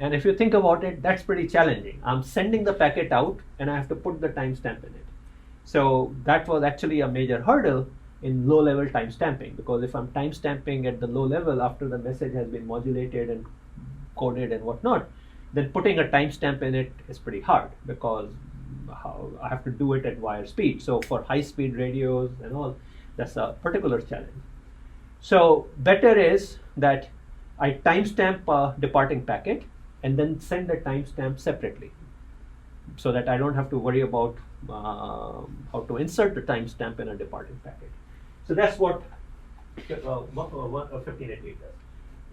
And if you think about it, that's pretty challenging. I'm sending the packet out and I have to put the timestamp in it. So that was actually a major hurdle in low-level timestamping, because if I'm timestamping at the low level after the message has been modulated and coded and whatnot, then putting a timestamp in it is pretty hard, because I have to do it at wire speed. So for high-speed radios and all, that's a particular challenge. So better is that I timestamp a departing packet and then send the timestamp separately, so that I don't have to worry about how to insert the timestamp in a departing packet. So that's what 1588 does.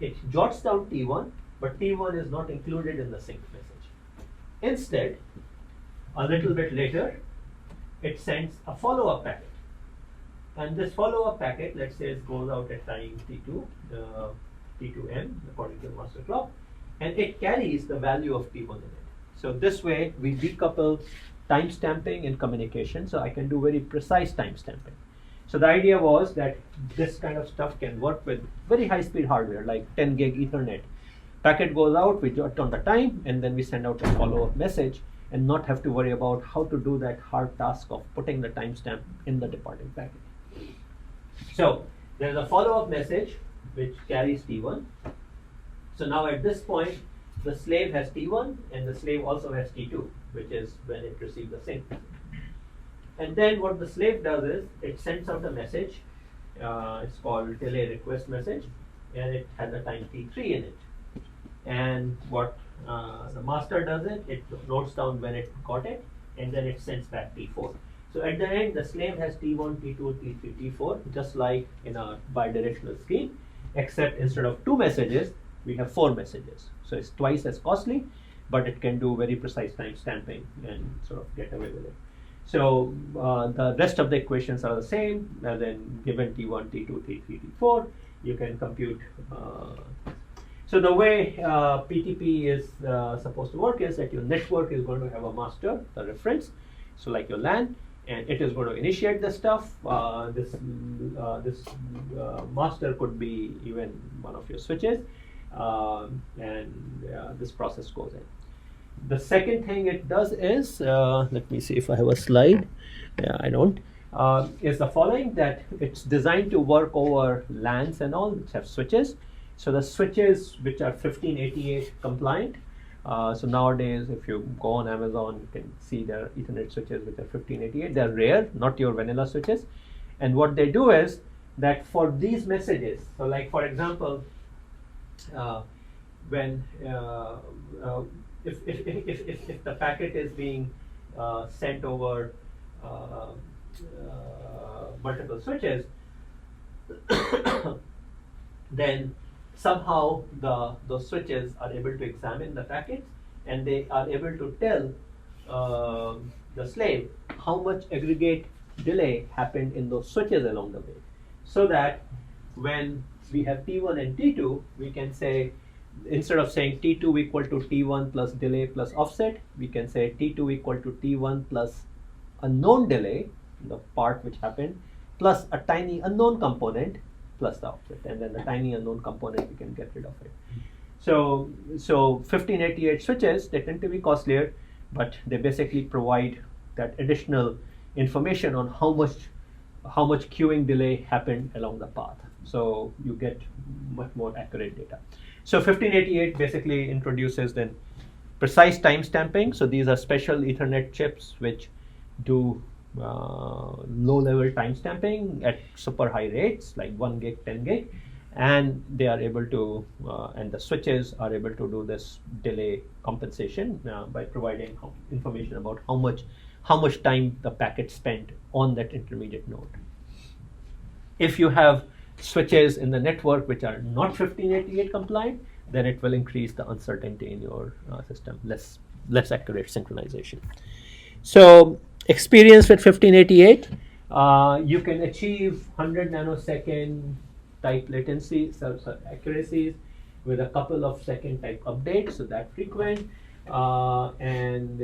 It jots down T1, but T1 is not included in the sync message. Instead, a little bit later, it sends a follow-up packet. And this follow-up packet, let's say, it goes out at time T2, T2M, according to the master clock, and it carries the value of T1 in it. So this way, we decouple timestamping and communication, so I can do very precise timestamping. So the idea was that this kind of stuff can work with very high-speed hardware, like 10 gig Ethernet. Packet goes out, we jot on the time, and then we send out a follow-up message, and not have to worry about how to do that hard task of putting the timestamp in the departing packet. So there's a follow-up message which carries T1. So now at this point, the slave has T1, and the slave also has T2, which is when it received the sync. And then what the slave does is it sends out a message. It's called delay request message, and it has a time T3 in it. And what the master does it notes down when it got it, and then it sends back T4. So at the end, the slave has T1, T2, T3, T4, just like in a bidirectional scheme, except instead of 2 messages, we have 4 messages. So it's twice as costly, but it can do very precise time stamping and sort of get away with it. So the rest of the equations are the same, and then given T1, T2, T3, T4, you can compute. So the way PTP is supposed to work is that your network is going to have a master, the reference, so like your LAN, and it is going to initiate the stuff. This master could be even one of your switches, and this process goes in. The second thing it does is, let me see if I have a slide. Yeah, I don't. Is the following, that it's designed to work over LANs and all, which have switches. So the switches which are 1588 compliant So nowadays, if you go on Amazon, you can see there are Ethernet switches which are 1588. They're rare, not your vanilla switches. And what they do is that for these messages, so like for example, when if the packet is being sent over multiple switches, then somehow those switches are able to examine the packets, and they are able to tell the slave how much aggregate delay happened in those switches along the way, so that when we have T1 and T2, we can say, instead of saying T2 equal to T1 plus delay plus offset, we can say T2 equal to T1 plus a known delay, the part which happened, plus a tiny unknown component plus the offset, and then the tiny unknown component we can get rid of it. So 1588 switches, they tend to be costlier, but they basically provide that additional information on how much queuing delay happened along the path. So you get much more accurate data. So 1588 basically introduces then precise time stamping. So these are special Ethernet chips which do low-level time stamping at super high rates, like 1 gig, 10 gig, and they are able to, and the switches are able to do this delay compensation by providing information about how much time the packet spent on that intermediate node. If you have switches in the network which are not 1588 compliant, then it will increase the uncertainty in your system, less accurate synchronization. So experience with 1588, you can achieve 100 nanosecond type latency, accuracies with a couple of second type updates, so that frequent, and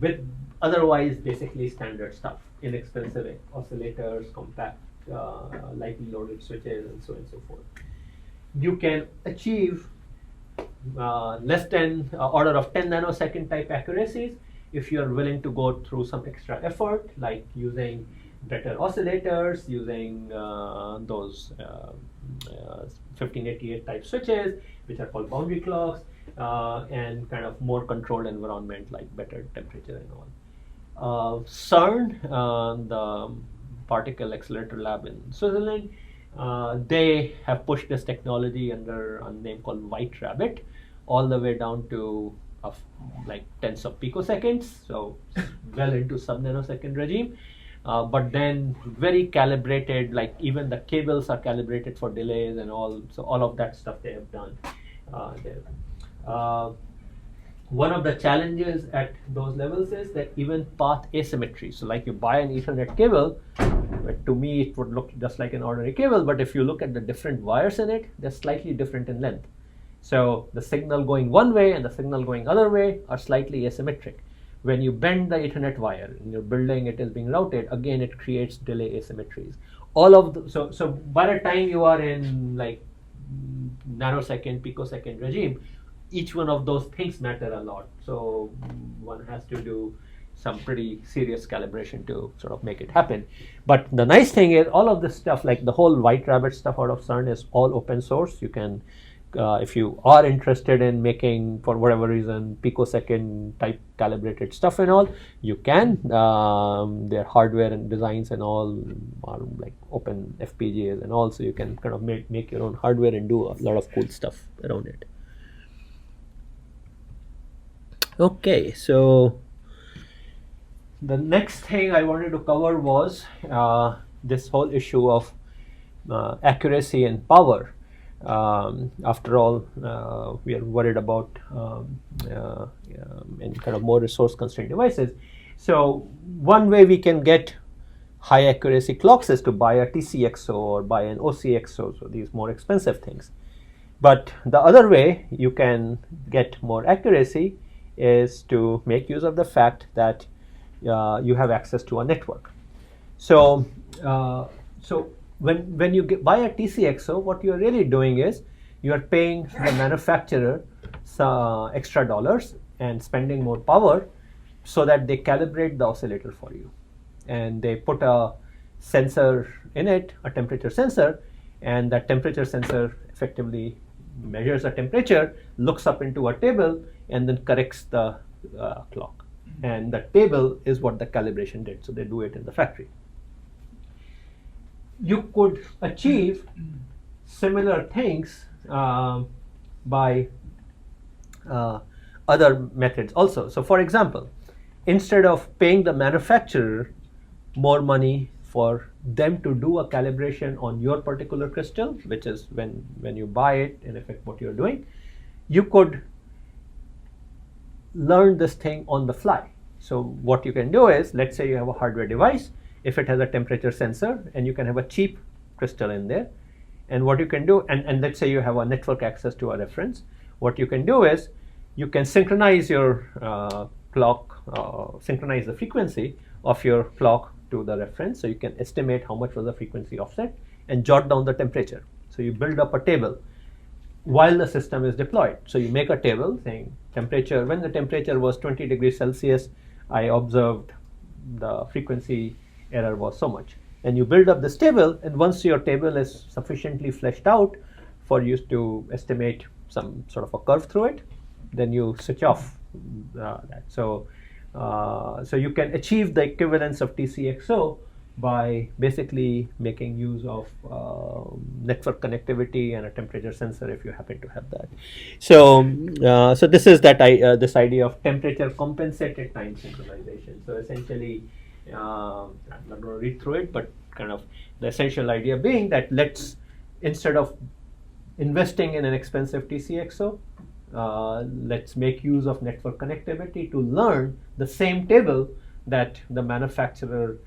with otherwise basically standard stuff, inexpensive oscillators, compact, lightly loaded switches, and so on and so forth. You can achieve less than order of 10 nanosecond type accuracies if you are willing to go through some extra effort, like using better oscillators, using those 1588 type switches, which are called boundary clocks, and kind of more controlled environment, like better temperature and all. CERN, the particle accelerator lab in Switzerland, they have pushed this technology under a name called White Rabbit, all the way down to like tens of picoseconds, so well into sub-nanosecond regime, but then very calibrated, like even the cables are calibrated for delays and all, so all of that stuff they have done there. One of the challenges at those levels is that even path asymmetry, so like you buy an Ethernet cable, but to me it would look just like an ordinary cable, but if you look at the different wires in it, they're slightly different in length. So the signal going one way and the signal going other way are slightly asymmetric. When you bend the Ethernet wire in your building, it is being routed, again it creates delay asymmetries. All of the, so by the time you are in like nanosecond, picosecond regime, each one of those things matter a lot. So one has to do some pretty serious calibration to sort of make it happen. But the nice thing is all of this stuff, like the whole White Rabbit stuff out of CERN, is all open source. You can, if you are interested in making, for whatever reason, picosecond type calibrated stuff and all, you can. Their hardware and designs and all are like open FPGAs and all, so you can kind of make your own hardware and do a lot of cool stuff around it. Okay, so the next thing I wanted to cover was this whole issue of accuracy and power. After all, we are worried about and kind of more resource constrained devices. So one way we can get high accuracy clocks is to buy a TCXO or buy an OCXO, so these more expensive things. But the other way you can get more accuracy is to make use of the fact that you have access to a network. So when you buy a TCXO, what you are really doing is you are paying the manufacturer some extra dollars and spending more power so that they calibrate the oscillator for you. And they put a sensor in it, a temperature sensor, and that temperature sensor effectively measures a temperature, looks up into a table, and then corrects the clock. And the table is what the calibration did. So they do it in the factory. You could achieve similar things by other methods also. So for example, instead of paying the manufacturer more money for them to do a calibration on your particular crystal, which is when you buy it, in effect what you're doing, you could learn this thing on the fly. So what you can do is, let's say you have a hardware device, if it has a temperature sensor, and you can have a cheap crystal in there, and what you can do, and let's say you have a network access to a reference, what you can do is you can synchronize your clock, synchronize the frequency of your clock to the reference, so you can estimate how much was the frequency offset and jot down the temperature. So you build up a table while the system is deployed. So you make a table saying temperature, when the temperature was 20 degrees Celsius, I observed the frequency error was so much. And you build up this table, and once your table is sufficiently fleshed out for you to estimate some sort of a curve through it, then you switch off that. So you can achieve the equivalence of TCXO by basically making use of network connectivity and a temperature sensor if you happen to have that. So so this is that this idea of temperature compensated time synchronization. So essentially, I'm not going to read through it, but kind of the essential idea being that let's, instead of investing in an expensive TCXO, let's make use of network connectivity to learn the same table that the manufacturer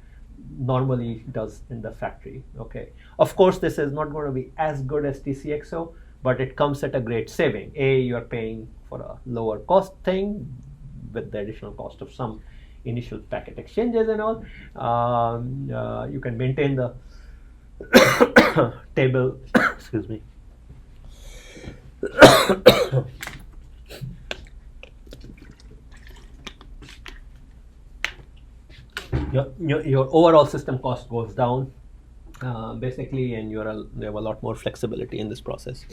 normally does in the factory. Okay. Of course, this is not going to be as good as TCXO, but it comes at a great saving. You are paying for a lower cost thing with the additional cost of some initial packet exchanges and all. You can maintain the table. Excuse me. Your overall system cost goes down basically, and you have a lot more flexibility in this process.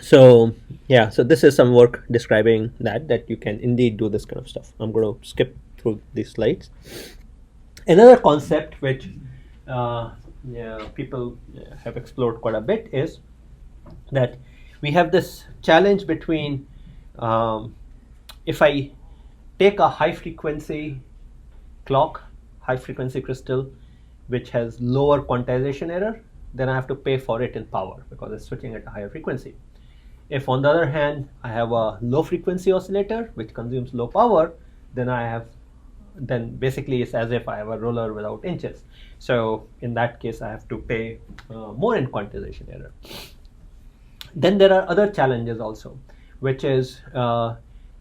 So yeah, so this is some work describing that you can indeed do this kind of stuff. I'm going to skip through these slides. Another concept which people have explored quite a bit is that we have this challenge between if I take a high frequency clock, high frequency crystal, which has lower quantization error, then I have to pay for it in power because it's switching at a higher frequency. If on the other hand I have a low frequency oscillator which consumes low power, then basically it's as if I have a roller without inches. So in that case I have to pay more in quantization error. Then there are other challenges also, which is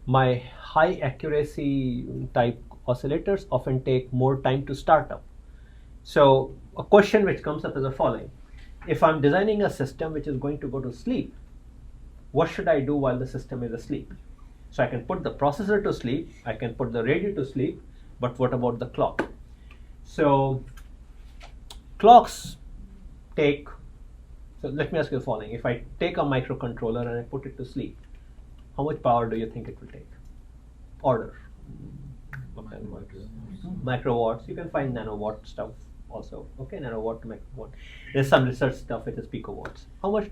my high accuracy type oscillators often take more time to start up. So a question which comes up is the following: if I'm designing a system which is going to go to sleep, what should I do while the system is asleep? So I can put the processor to sleep, I can put the radio to sleep, but what about the clock? So clocks take, so let me ask you the following: if I take a microcontroller and I put it to sleep, how much power do you think it will take? Order. Microwatts. You can find nanowatt stuff also. Okay, nanowatt to microwatt. There's some research stuff which is picowatts. How much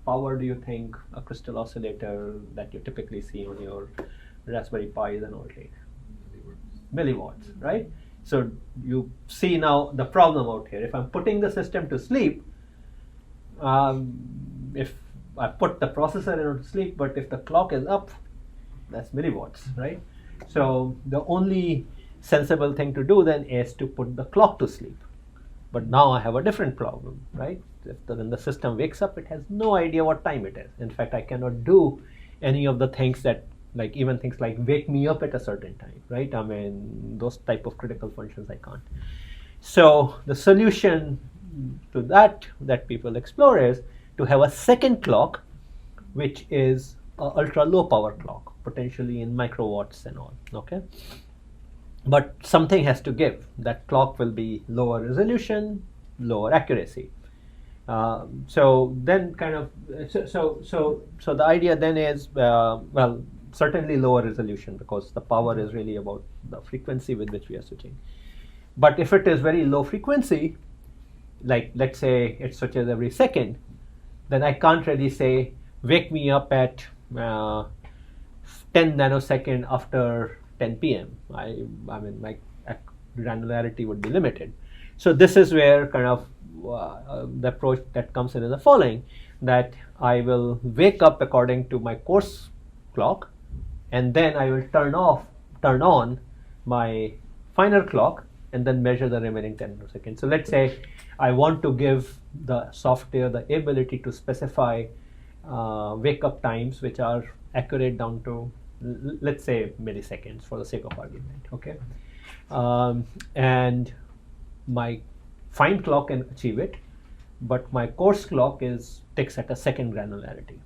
power do you think a crystal oscillator that you typically see on your Raspberry Pis and all take? Milliwatts, right? So you see now the problem out here. If I'm putting the system to sleep, if I put the processor into sleep, but if the clock is up, that's milliwatts, right? So the only sensible thing to do then is to put the clock to sleep. But now I have a different problem, right? When the system wakes up, it has no idea what time it is. In fact, I cannot do any of the things that, like even things like wake me up at a certain time, right? I mean, those type of critical functions I can't. So the solution to that people explore is to have a second clock, which is an ultra low power clock, potentially in microwatts and all, okay? But something has to give. That clock will be lower resolution, lower accuracy. So then kind of so the idea then is well, certainly lower resolution, because the power is really about the frequency with which we are switching. But if it is very low frequency, like let's say it switches every second, then I can't really say wake me up at 10 nanosecond after 10 p.m. I mean, my granularity would be limited. So this is where kind of the approach that comes in is the following: that I will wake up according to my course clock, and then I will turn on my final clock, and then measure the remaining 10 nanoseconds. So let's say I want to give the software the ability to specify wake up times which are accurate down to, let's say, milliseconds for the sake of argument. Okay, and my fine clock can achieve it, but my coarse clock ticks at a second granularity.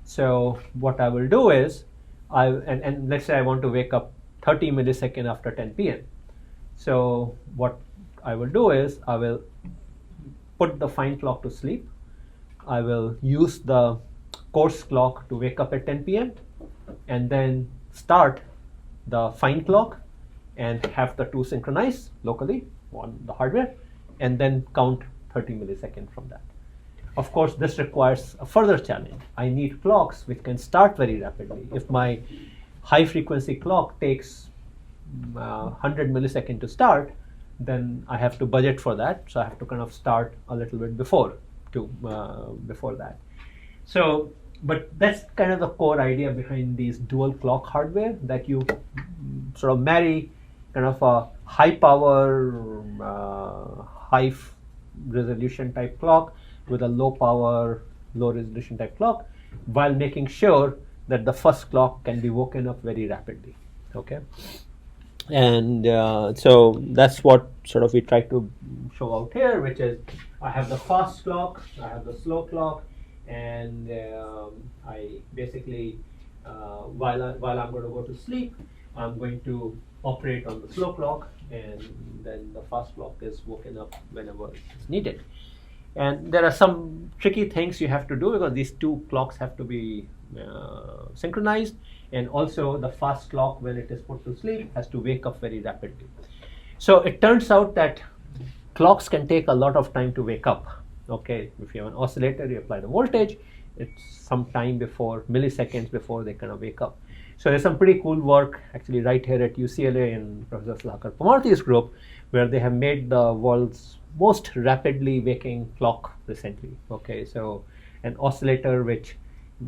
So what I will do is and let's say I want to wake up 30 milliseconds after 10 p.m. So what I will do is I will put the fine clock to sleep. I will use the coarse clock to wake up at 10 p.m. and then start the fine clock and have the two synchronize locally on the hardware, and then count 30 milliseconds from that. Of course, this requires a further challenge. I need clocks which can start very rapidly. If my high frequency clock takes 100 milliseconds to start, then I have to budget for that. So I have to kind of start a little bit before that. So, but that's kind of the core idea behind these dual clock hardware, that you sort of marry kind of a high power, high resolution type clock with a low power, low resolution type clock, while making sure that the first clock can be woken up very rapidly. Okay, and so that's what sort of we try to show out here, which is I have the fast clock, I have the slow clock, and I basically while I'm going to go to sleep, I'm going to operate on the slow clock, and then the fast clock is woken up whenever it's needed. And there are some tricky things you have to do, because these two clocks have to be synchronized, and also the fast clock, when it is put to sleep, has to wake up very rapidly. So it turns out that clocks can take a lot of time to wake up. Okay, if you have an oscillator, you apply the voltage, it's some time before, milliseconds before they kind of wake up. So there's some pretty cool work actually right here at UCLA in Professor Sulakar Pamarthi's group, where they have made the world's most rapidly waking clock recently. Okay, so an oscillator which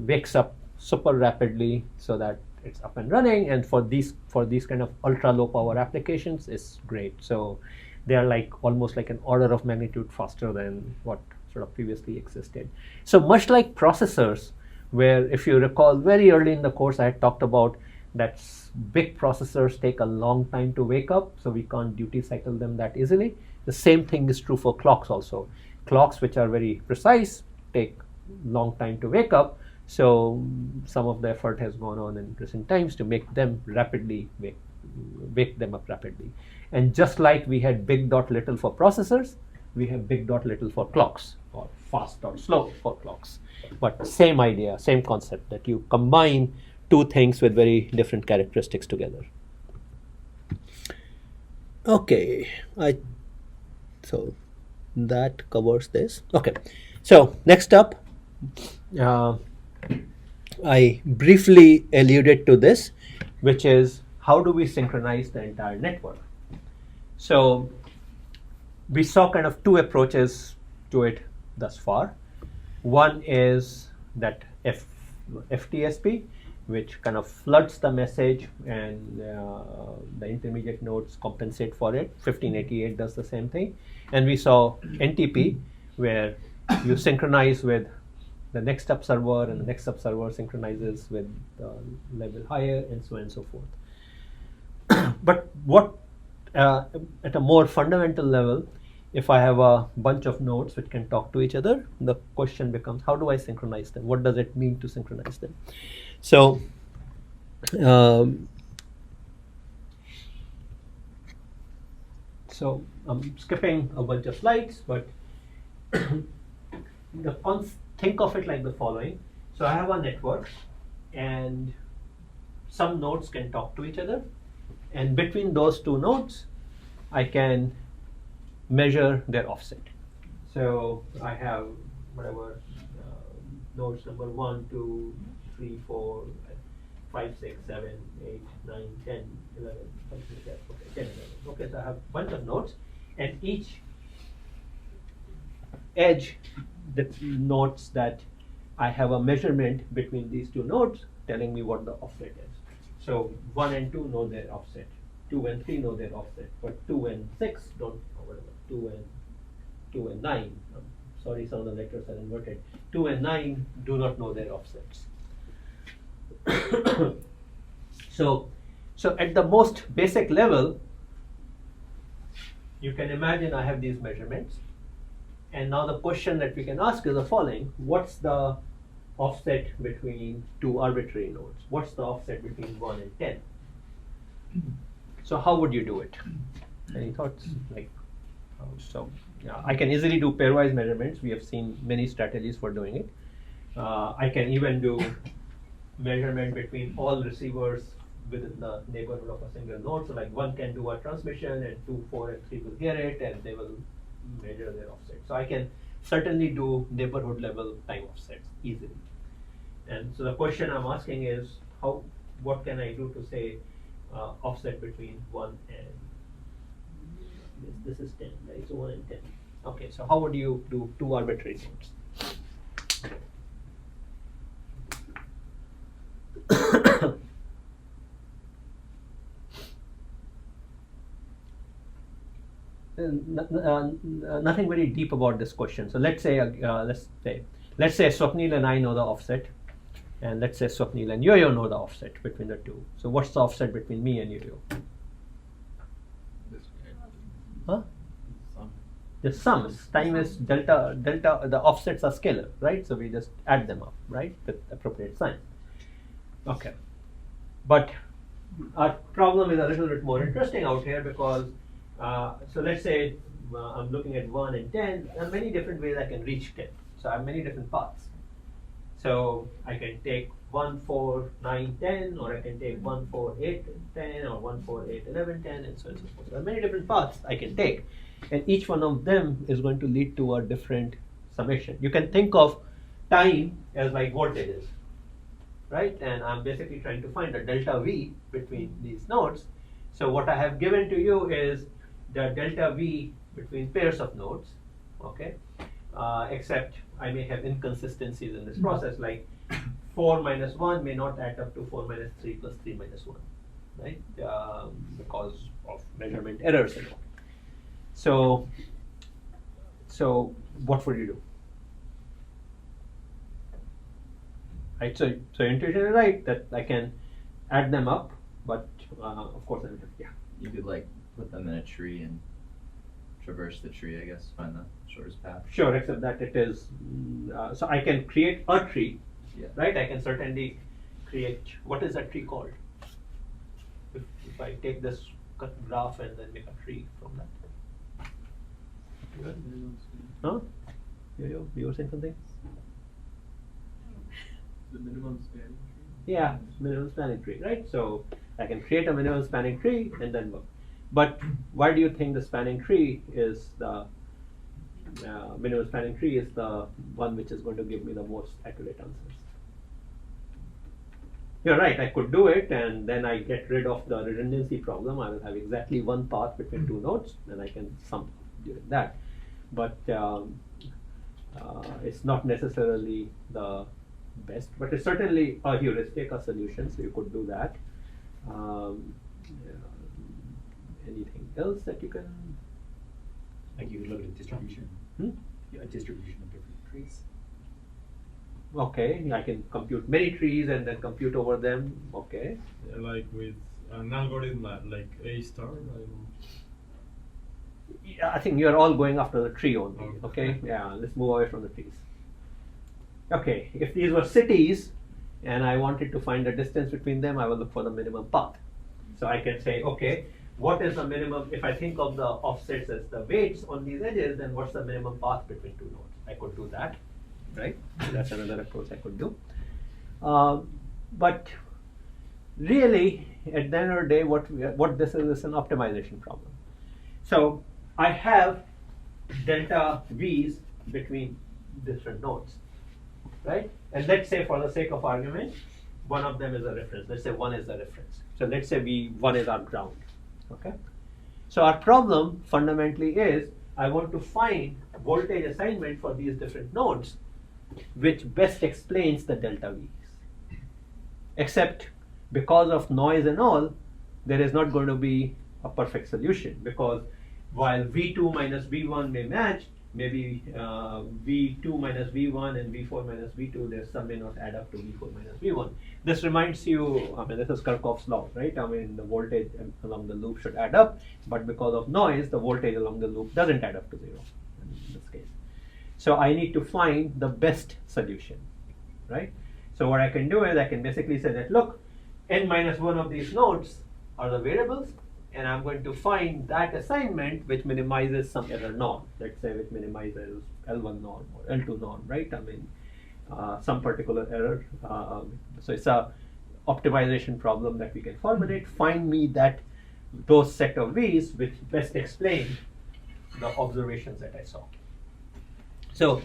wakes up super rapidly so that it's up and running, and for these kind of ultra low power applications is great. So they are like almost like an order of magnitude faster than what sort of previously existed. So much like processors, where if you recall very early in the course I had talked about that big processors take a long time to wake up, so we can't duty cycle them that easily. The same thing is true for clocks also. Clocks which are very precise take long time to wake up, so some of the effort has gone on in recent times to make them rapidly wake them up rapidly. And just like we had big dot little for processors, we have big dot little for clocks, or fast dot slow for clocks. But same idea, same concept, that you combine two things with very different characteristics together. Okay, so that covers this. Okay, so next up, I briefly alluded to this, which is how do we synchronize the entire network? So we saw kind of two approaches to it thus far. One is that FTSP, which kind of floods the message, and the intermediate nodes compensate for it. 1588 does the same thing. And we saw NTP, where you synchronize with the next up server, and the next up server synchronizes with the level higher, and so on and so forth. But what at a more fundamental level, if I have a bunch of nodes which can talk to each other, the question becomes, how do I synchronize them? What does it mean to synchronize them? So so I'm skipping a bunch of slides, but think of it like the following. So I have a network, and some nodes can talk to each other, and between those two nodes, I can measure their offset. So I have whatever nodes number 1, 2, 3, 4, 5, 6, 7, 8, 9, 10, 11, something like that. Okay, 10, 11. Okay, so I have a bunch of nodes, and each edge, the nodes that I have a measurement between these two nodes telling me what the offset is. So 1 and 2 know their offset. 2 and 3 know their offset, but 2 and 6 don't, or whatever. 2 and 9. Sorry, some of the letters are inverted. 2 and 9 do not know their offsets. So at the most basic level, you can imagine I have these measurements. And now the question that we can ask is the following: what's the offset between two arbitrary nodes? What's the offset between 1 and 10? So how would you do it? Any thoughts? Yeah, I can easily do pairwise measurements. We have seen many strategies for doing it. I can even do measurement between all receivers within the neighborhood of a single node. So like 1 can do a transmission, and 2, 4, and 3 will hear it, and they will measure their offset. So I can certainly do neighborhood level time offsets easily. And so the question I'm asking is, what can I do to say offset between 1 and this is 10, right? So 1 and 10. Okay, so how would you do two arbitrary nodes? Nothing very deep about this question. So let's say Swapnil and I know the offset, and let's say Swapnil and Yo-Yo know the offset between the two. So what's the offset between me and Yo-Yo? Huh? The sums. Time is delta. The offsets are scalar, right? So we just add them up, right, with appropriate sign. Okay, but our problem is a little bit more interesting out here, because so let's say I'm looking at 1 and 10. There are many different ways I can reach 10. So I have many different paths. So I can take 1, 4, 9, 10, or I can take 1, 4, 8, 10, or 1, 4, 8, 11, 10, and so on and so forth. So there are many different paths I can take, and each one of them is going to lead to a different summation. You can think of time as like voltages, right? And I'm basically trying to find a delta V between these nodes. So what I have given to you is the delta V between pairs of nodes, okay? Except I may have inconsistencies in this process, like 4 minus 1 may not add up to 4 minus 3 plus 3 minus 1, right? Because of measurement errors and all. So what would you do? Right, so intuition is right that I can add them up, but of course I would have, yeah. You could like put them in a tree and traverse the tree, I guess, find the shortest path. Sure, except that it is, so I can create a tree, Yeah. right? I can certainly create, what is that tree called? If I take this graph and then make a tree from that. Huh? You were saying something? The minimum spanning tree? Yeah, minimum spanning tree, right? So I can create a minimum spanning tree and then work. But why do you think the spanning tree is the minimum spanning tree is the one which is going to give me the most accurate answers? You're right, I could do it, and then I get rid of the redundancy problem. I will have exactly one path between two nodes, and I can sum during that. But it's not necessarily the best, but it's certainly a heuristic, a solution, so you could do that. Anything else that you can? Like you could look at a distribution. A distribution of different trees. Okay, I can compute many trees and then compute over them. Okay. Like with an algorithm like A star, Yeah, I think you're all going after the tree only. Okay. Okay. Yeah. Let's move away from the trees. Okay. If these were cities, and I wanted to find the distance between them, I will look for the minimum path. So I can say, okay, what is the minimum? If I think of the offsets as the weights on these edges, then what's the minimum path between two nodes? I could do that. right? So that's another approach I could do. But really, at the end of the day, what this is an optimization problem. So I have delta V's between different nodes, right? And let's say, for the sake of argument, one of them is a reference. Let's say 1 is the reference. So let's say 1 is our ground, okay? So our problem fundamentally is I want to find voltage assignment for these different nodes which best explains the delta V's. Except because of noise and all, there is not going to be a perfect solution, because while V2 minus V1 may match, maybe V2 minus V1 and V4 minus V2, their sum may not add up to V4 minus V1. This reminds you, I mean, this is Kirchhoff's law, right? I mean, the voltage along the loop should add up, but because of noise, the voltage along the loop doesn't add up to 0 in this case. So I need to find the best solution, right? So what I can do is I can basically say that, look, n minus 1 of these nodes are the variables, and I'm going to find that assignment which minimizes some error norm. Let's say which minimizes L1 norm or L2 norm, right? I mean, some particular error. So it's a optimization problem that we can formulate. Find me those set of V's which best explain the observations that I saw. So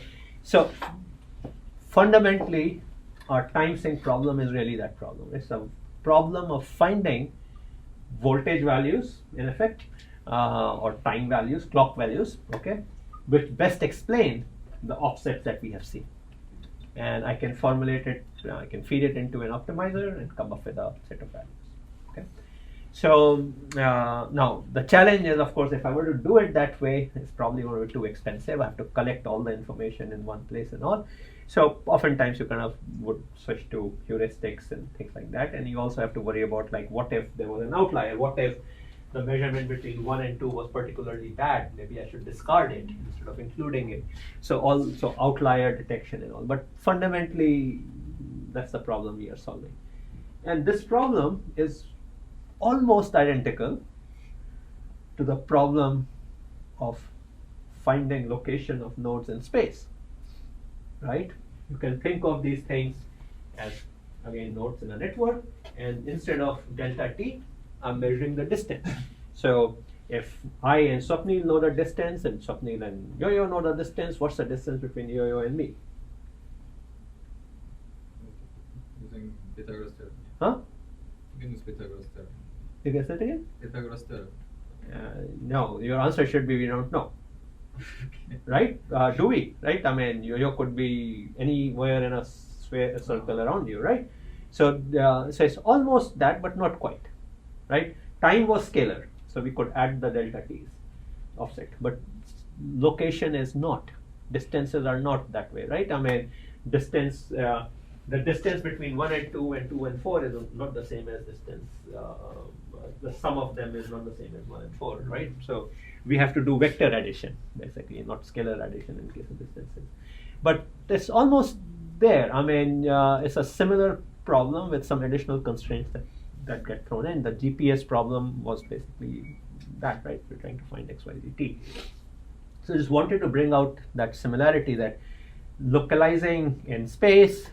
fundamentally, our time sink problem is really that problem. It's a problem of finding voltage values, in effect, or time values, clock values, okay, which best explain the offsets that we have seen. And I can formulate it, I can feed it into an optimizer and come up with a set of values, okay. So now the challenge is, of course, if I were to do it that way, it's probably going to be too expensive. I have to collect all the information in one place and all. So oftentimes you kind of would switch to heuristics and things like that, and you also have to worry about, like, what if there was an outlier? What if the measurement between 1 and 2 was particularly bad? Maybe I should discard it instead of including it. So outlier detection and all. But fundamentally, that's the problem we are solving. And this problem is almost identical to the problem of finding location of nodes in space, right? You can think of these things as, again, nodes in a network, and instead of delta t, I'm measuring the distance. So if I and Swapnil know the distance, and Swapnil and Yo-Yo know the distance, what's the distance between Yo-Yo and me? Using Pythagoras theorem. Huh? You can use Pythagoras theorem. You can say it again? Pythagoras theorem. No, your answer should be we don't know. Right? Do we? Right? I mean, Yo-Yo could be anywhere in a circle around you, right? So it's almost that, but not quite, right? Time was scalar, so we could add the delta t's offset, but location is not. Distances are not that way, right? I mean, distance, the distance between 1 and 2 and 2 and 4 is not the same as distance. The sum of them is not the same as 1 and 4, right? So we have to do vector addition, basically, not scalar addition in case of distances. But it's almost there. I mean, it's a similar problem with some additional constraints that get thrown in. The GPS problem was basically that, right? We're trying to find x, y, z, t. So just wanted to bring out that similarity, that localizing in space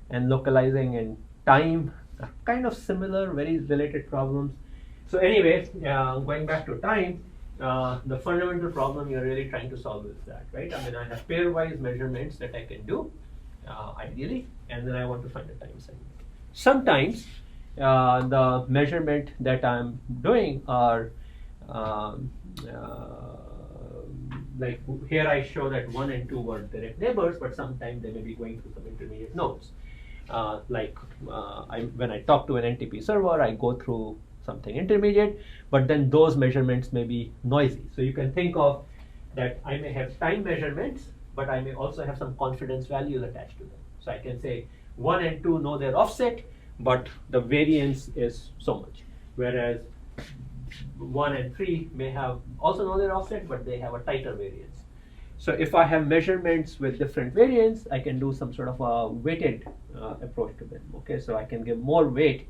and localizing in time are kind of similar, very related problems. So anyway, going back to time, the fundamental problem you're really trying to solve is that, right? I mean, I have pairwise measurements that I can do, ideally, and then I want to find a time segment. Sometimes the measurement that I'm doing are like here I show that 1 and 2 were direct neighbors, but sometimes they may be going through some intermediate nodes. When I talk to an NTP server, I go through something intermediate, but then those measurements may be noisy. So you can think of that I may have time measurements, but I may also have some confidence values attached to them. So I can say 1 and 2 know their offset, but the variance is so much. Whereas 1 and 3 may have also know their offset, but they have a tighter variance. So if I have measurements with different variance, I can do some sort of a weighted approach to them. Okay, so I can give more weight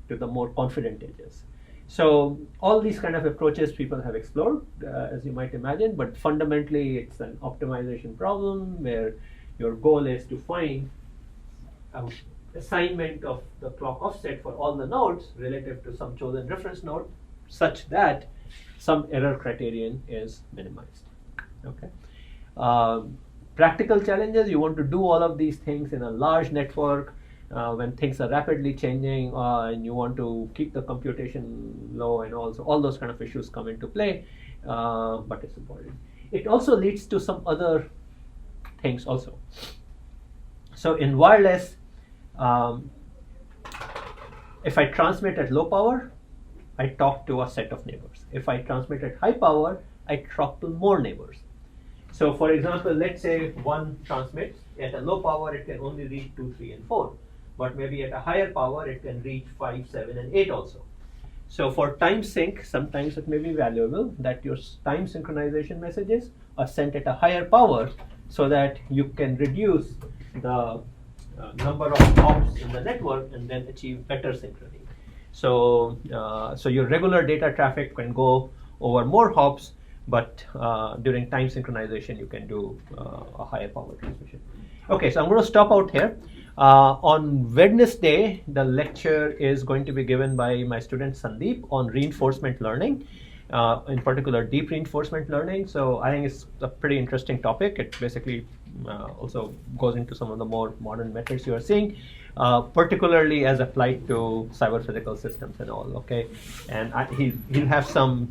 to the more confident edges. So all these kind of approaches people have explored, as you might imagine, but fundamentally it's an optimization problem where your goal is to find assignment of the clock offset for all the nodes relative to some chosen reference node, such that some error criterion is minimized. Okay. Practical challenges: you want to do all of these things in a large network when things are rapidly changing, and you want to keep the computation low, and also all those kind of issues come into play. But it's important. It also leads to some other things also. So in wireless, if I transmit at low power, I talk to a set of neighbors. If I transmit at high power, I talk to more neighbors. So for example, let's say one transmits at a low power, it can only reach 2, 3, and 4. But maybe at a higher power, it can reach 5, 7, and 8 also. So for time sync, sometimes it may be valuable that your time synchronization messages are sent at a higher power, so that you can reduce the number of hops in the network and then achieve better synchrony. So, so your regular data traffic can go over more hops, but during time synchronization, you can do a higher power transmission. Okay, so I'm going to stop out here. On Wednesday, the lecture is going to be given by my student Sandeep on reinforcement learning, in particular deep reinforcement learning. So I think it's a pretty interesting topic. It basically also goes into some of the more modern methods you are seeing, particularly as applied to cyber physical systems and all. Okay, and he'll have some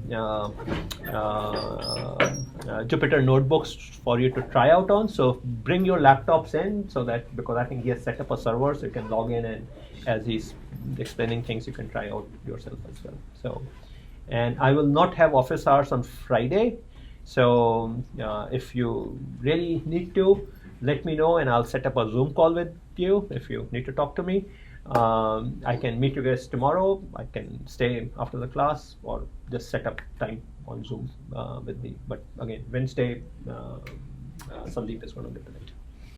Jupyter notebooks for you to try out on. So bring your laptops in, so that, because I think he has set up a server, so you can log in, and as he's explaining things, you can try out yourself as well. So, and I will not have office hours on Friday. So if you really need to, let me know, and I'll set up a Zoom call with you if you need to talk to me. I can meet you guys tomorrow. I can stay after the class, or just set up time on Zoom with me. But again, Wednesday, Sandeep is going to get the lecture.